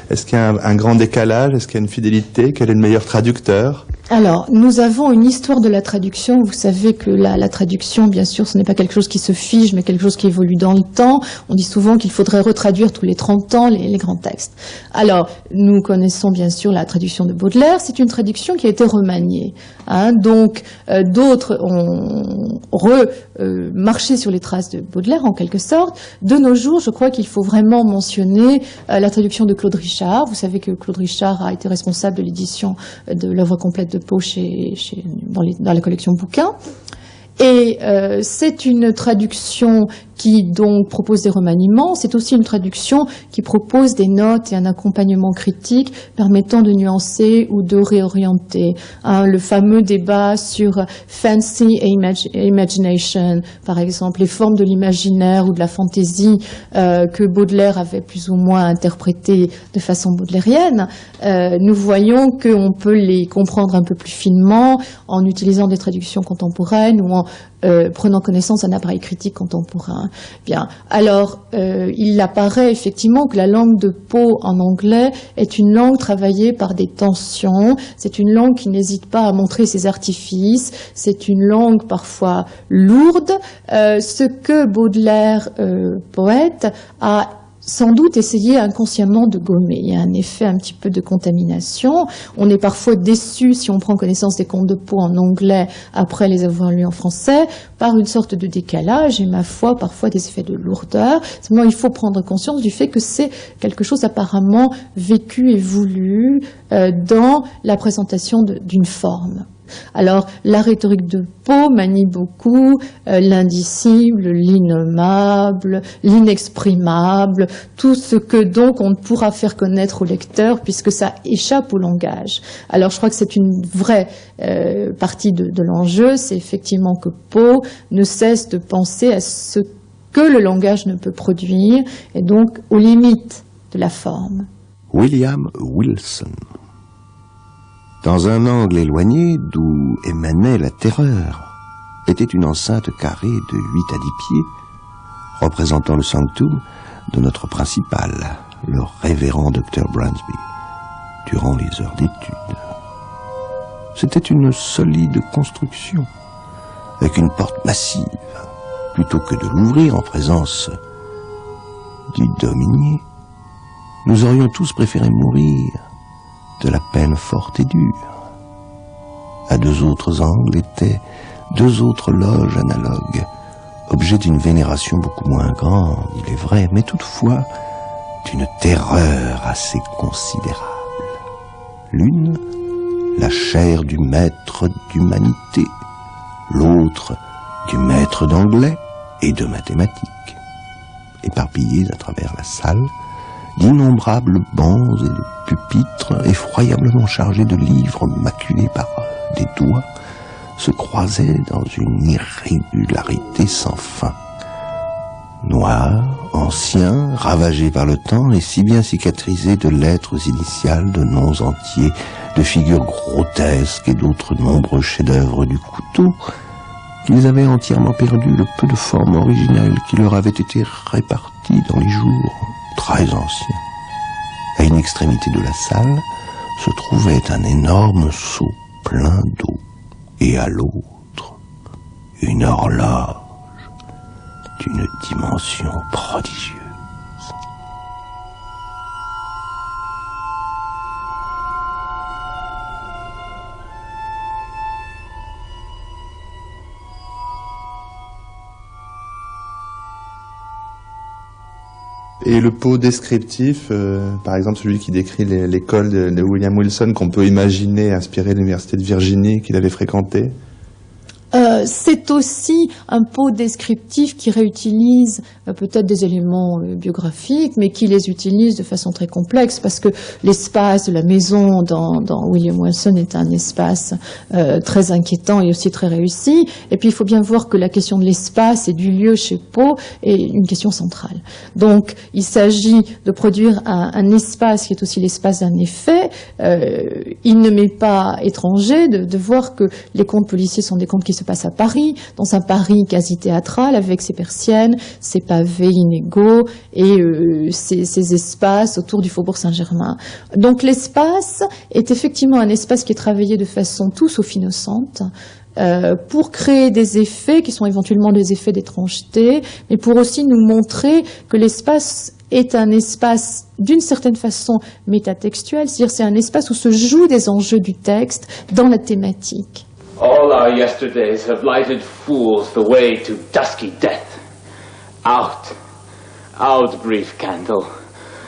est-ce qu'il y a un grand décalage, est-ce qu'il y a une fidélité, quel est le meilleur traducteur ? Alors, nous avons une histoire de la traduction. Vous savez que la traduction, bien sûr, ce n'est pas quelque chose qui se fige, mais quelque chose qui évolue dans le temps. On dit souvent qu'il faudrait retraduire tous les 30 ans les grands textes. Alors, nous connaissons bien sûr la traduction de Baudelaire. C'est une traduction qui a été remaniée. Donc, d'autres ont marché sur les traces de Baudelaire, en quelque sorte. De nos jours, je crois qu'il faut vraiment mentionner la traduction de Claude Richard. Vous savez que Claude Richard a été responsable de l'édition de l'œuvre complète de Poe dans la collection bouquins. Et c'est une traduction qui donc propose des remaniements. C'est aussi une traduction qui propose des notes et un accompagnement critique permettant de nuancer ou de réorienter. Le fameux débat sur fancy et imagination, par exemple, les formes de l'imaginaire ou de la fantaisie que Baudelaire avait plus ou moins interprétées de façon baudelairienne. Nous voyons qu'on peut les comprendre un peu plus finement en utilisant des traductions contemporaines ou en prenant connaissance d'un appareil critique contemporain. Bien. Alors, il apparaît effectivement que la langue de Poe en anglais est une langue travaillée par des tensions. C'est une langue qui n'hésite pas à montrer ses artifices. C'est une langue parfois lourde. Ce que Baudelaire, poète, a sans doute essayer inconsciemment de gommer. Il y a un effet un petit peu de contamination. On est parfois déçu, si on prend connaissance des contes de Poe en anglais après les avoir lus en français, par une sorte de décalage et, ma foi, parfois des effets de lourdeur. Simplement, il faut prendre conscience du fait que c'est quelque chose apparemment vécu et voulu dans la présentation d'une forme. Alors, la rhétorique de Poe manie beaucoup l'indicible, l'innommable, l'inexprimable, tout ce que donc on ne pourra faire connaître au lecteur puisque ça échappe au langage. Alors, je crois que c'est une vraie partie de l'enjeu, c'est effectivement que Poe ne cesse de penser à ce que le langage ne peut produire et donc aux limites de la forme. William Wilson. Dans un angle éloigné d'où émanait la terreur, était une enceinte carrée de 8 à 10 pieds, représentant le sanctum de notre principal, le révérend Dr. Bransby, durant les heures d'étude. C'était une solide construction, avec une porte massive. Plutôt que de l'ouvrir en présence du dominier, nous aurions tous préféré mourir de la peine forte et dure. À 2 autres angles étaient 2 autres loges analogues, objets d'une vénération beaucoup moins grande, il est vrai, mais toutefois d'une terreur assez considérable. L'une, la chaire du maître d'humanité, l'autre, du maître d'anglais et de mathématiques. Éparpillés à travers la salle, d'innombrables bancs et de pupitres effroyablement chargés de livres maculés par des doigts se croisaient dans une irrégularité sans fin. Noirs, anciens, ravagés par le temps et si bien cicatrisés de lettres initiales, de noms entiers, de figures grotesques et d'autres nombreux chefs-d'œuvre du couteau, qu'ils avaient entièrement perdu le peu de forme originelle qui leur avait été répartie dans les jours très anciens. À une extrémité de la salle se trouvait un énorme seau plein d'eau, et à l'autre, une horloge d'une dimension prodigieuse. Et le Poe descriptif, par exemple celui qui décrit l'école de William Wilson qu'on peut imaginer inspiré de l'université de Virginie qu'il avait fréquentée. C'est aussi un Poe descriptif qui réutilise peut-être des éléments biographiques, mais qui les utilise de façon très complexe, parce que l'espace de la maison dans William Wilson est un espace très inquiétant et aussi très réussi. Et puis il faut bien voir que la question de l'espace et du lieu chez Poe est une question centrale. Donc il s'agit de produire un espace qui est aussi l'espace d'un effet. Il ne m'est pas étranger de voir que les contes policiers sont des contes qui se se passe à Paris, dans un Paris quasi théâtral, avec ses persiennes, ses pavés inégaux et ses espaces autour du Faubourg Saint-Germain. Donc l'espace est effectivement un espace qui est travaillé de façon tout sauf innocente, pour créer des effets qui sont éventuellement des effets d'étrangeté, mais pour aussi nous montrer que l'espace est un espace d'une certaine façon métatextuel, c'est-à-dire c'est un espace où se jouent des enjeux du texte dans la thématique. All our yesterdays have lighted fools the way to dusky death. Out, out, brief candle.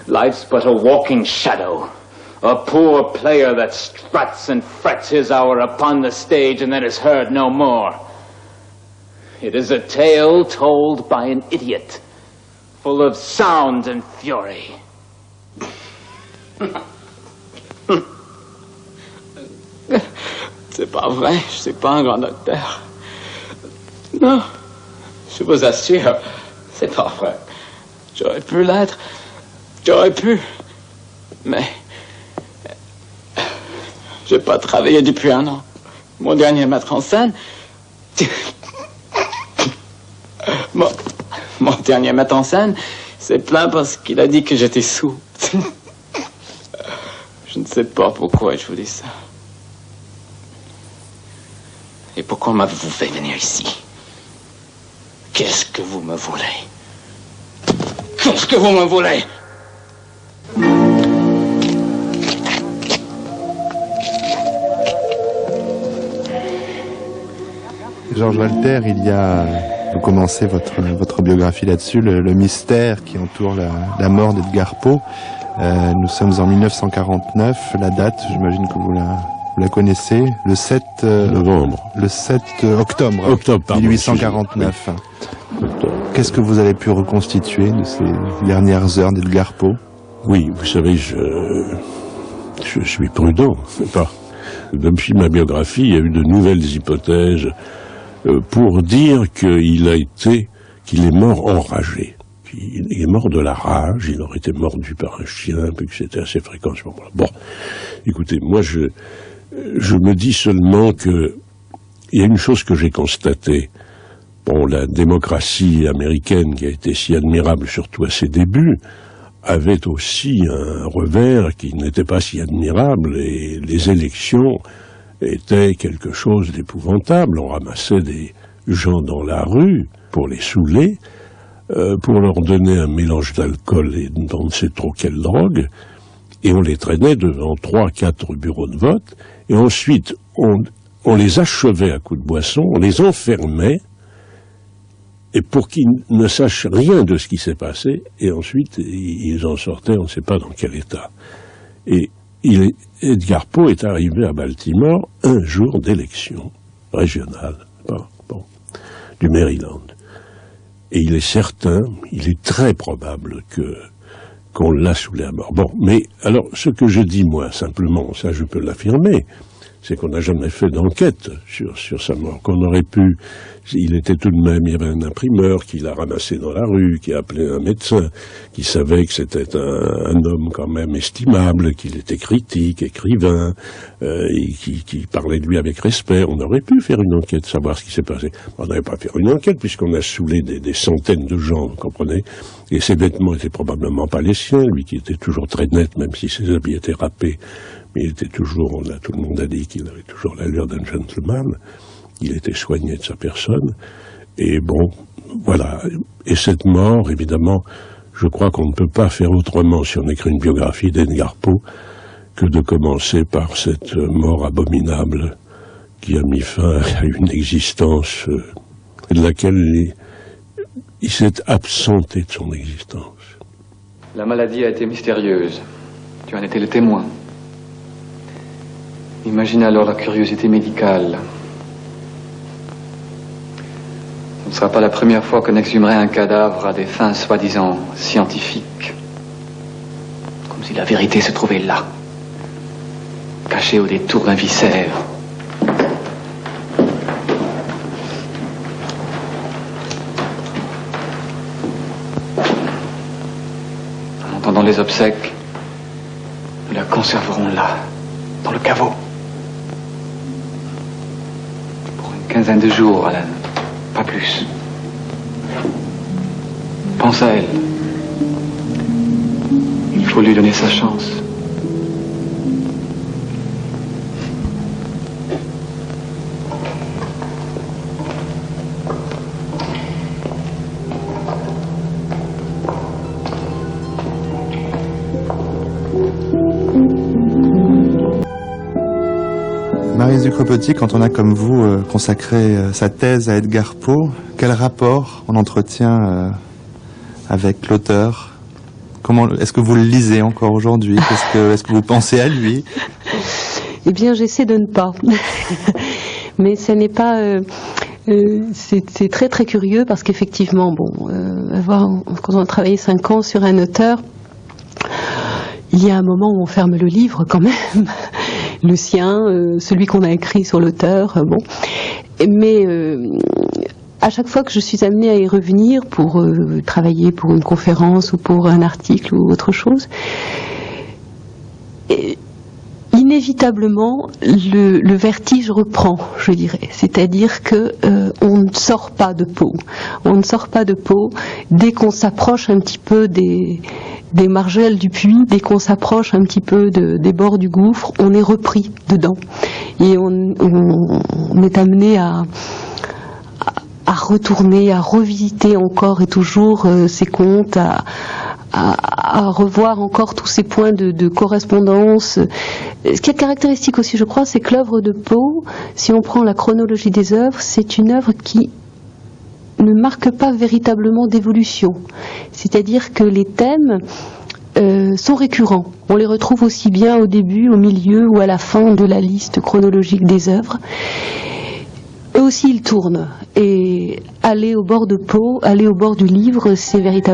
Life's but a walking shadow. A poor player that struts and frets his hour upon the stage and then is heard no more. It is a tale told by an idiot, full of sound and fury. C'est pas vrai, je suis pas un grand docteur. Non, je vous assure, c'est pas vrai. J'aurais pu l'être, j'aurais pu, mais j'ai pas travaillé depuis 1 an. Mon dernier maître en scène, mon dernier maître en scène s'est plaint parce qu'il a dit que j'étais sourd. Je ne sais pas pourquoi je vous dis ça. Et pourquoi m'avez-vous fait venir ici? Qu'est-ce que vous me voulez? Qu'est-ce que vous me voulez? Georges Walter, vous commencez votre biographie là-dessus, le mystère qui entoure la mort d'Edgar Poe. Nous sommes en 1949, la date, j'imagine que vous la connaissez, le 7 novembre. Le 7 octobre, pardon, 1849. Qu'est-ce que vous avez pu reconstituer de ces dernières heures d'Edgar Poe? Oui, vous savez, je suis prudent, c'est pas. Depuis ma biographie, il y a eu de nouvelles hypothèses pour dire qu'il est mort enragé. Il est mort de la rage, il aurait été mordu par un chien, puis que c'était assez fréquent à ce moment-là. Bon, écoutez, moi je me dis seulement que il y a une chose que j'ai constatée. Bon, la démocratie américaine, qui a été si admirable, surtout à ses débuts, avait aussi un revers qui n'était pas si admirable, et les élections étaient quelque chose d'épouvantable. On ramassait des gens dans la rue pour les saouler, pour leur donner un mélange d'alcool et on ne sait trop quelle drogue, et on les traînait devant 3-4 bureaux de vote, et ensuite on les achevait à coups de boisson, on les enfermait, et pour qu'ils ne sachent rien de ce qui s'est passé, et ensuite ils en sortaient, on ne sait pas dans quel état. Et Edgar Poe est arrivé à Baltimore un jour d'élection régionale, du Maryland. Et il est certain, il est très probable qu'on l'a saoulé à mort. Bon, mais alors, ce que je dis, moi, simplement, ça je peux l'affirmer, c'est qu'on n'a jamais fait d'enquête sur sa mort, qu'on aurait pu... Il était tout de même, il y avait un imprimeur qui l'a ramassé dans la rue, qui a appelé un médecin, qui savait que c'était un homme quand même estimable, qu'il était critique, écrivain, et qui parlait de lui avec respect. On aurait pu faire une enquête, savoir ce qui s'est passé. On n'avait pas fait une enquête, puisqu'on a saoulé des centaines de gens, vous comprenez, et ses vêtements étaient probablement pas les siens, lui qui était toujours très net, même si ses habits étaient râpés, mais il était toujours, tout le monde a dit qu'il avait toujours l'allure d'un gentleman. Il était soigné de sa personne, et bon, voilà. Et cette mort, évidemment, je crois qu'on ne peut pas faire autrement si on écrit une biographie d'Edgar Poe que de commencer par cette mort abominable qui a mis fin à une existence de laquelle il s'est absenté de son existence. La maladie a été mystérieuse. Tu en étais le témoin. Imagine alors la curiosité médicale. Ce ne sera pas la première fois qu'on exhumerait un cadavre à des fins soi-disant scientifiques. Comme si la vérité se trouvait là, cachée au détour d'un viscère. En entendant les obsèques, nous la conserverons là, dans le caveau. quinzaine de jours, Alan. Pas plus. Pense à elle. Il faut lui donner sa chance. Marie Zucropetti, quand on a comme vous consacré sa thèse à Edgar Poe, quel rapport on entretient avec l'auteur? Est-ce que vous le lisez encore aujourd'hui? Est-ce que vous pensez à lui? Eh bien, j'essaie de ne pas. Mais ce n'est pas... c'est très très curieux parce qu'effectivement, quand on a travaillé 5 ans sur un auteur, il y a un moment où on ferme le livre quand même. Le sien, celui qu'on a écrit sur l'auteur, Mais à chaque fois que je suis amenée à y revenir pour travailler pour une conférence ou pour un article ou autre chose, inévitablement le vertige reprend, je dirais. C'est-à-dire que on ne sort pas de Poe. On ne sort pas de Poe dès qu'on s'approche un petit peu des margelles du puits, dès qu'on s'approche un petit peu des bords du gouffre, on est repris dedans. Et on est amené à retourner, à revisiter encore et toujours ces contes, à revoir encore tous ces points de correspondance. Ce qui est caractéristique aussi, je crois, c'est que l'œuvre de Poe, si on prend la chronologie des œuvres, c'est une œuvre qui ne marque pas véritablement d'évolution. C'est-à-dire que les thèmes sont récurrents. On les retrouve aussi bien au début, au milieu ou à la fin de la liste chronologique des œuvres. Eux aussi, ils tournent. Et aller au bord de Poe, aller au bord du livre, c'est véritablement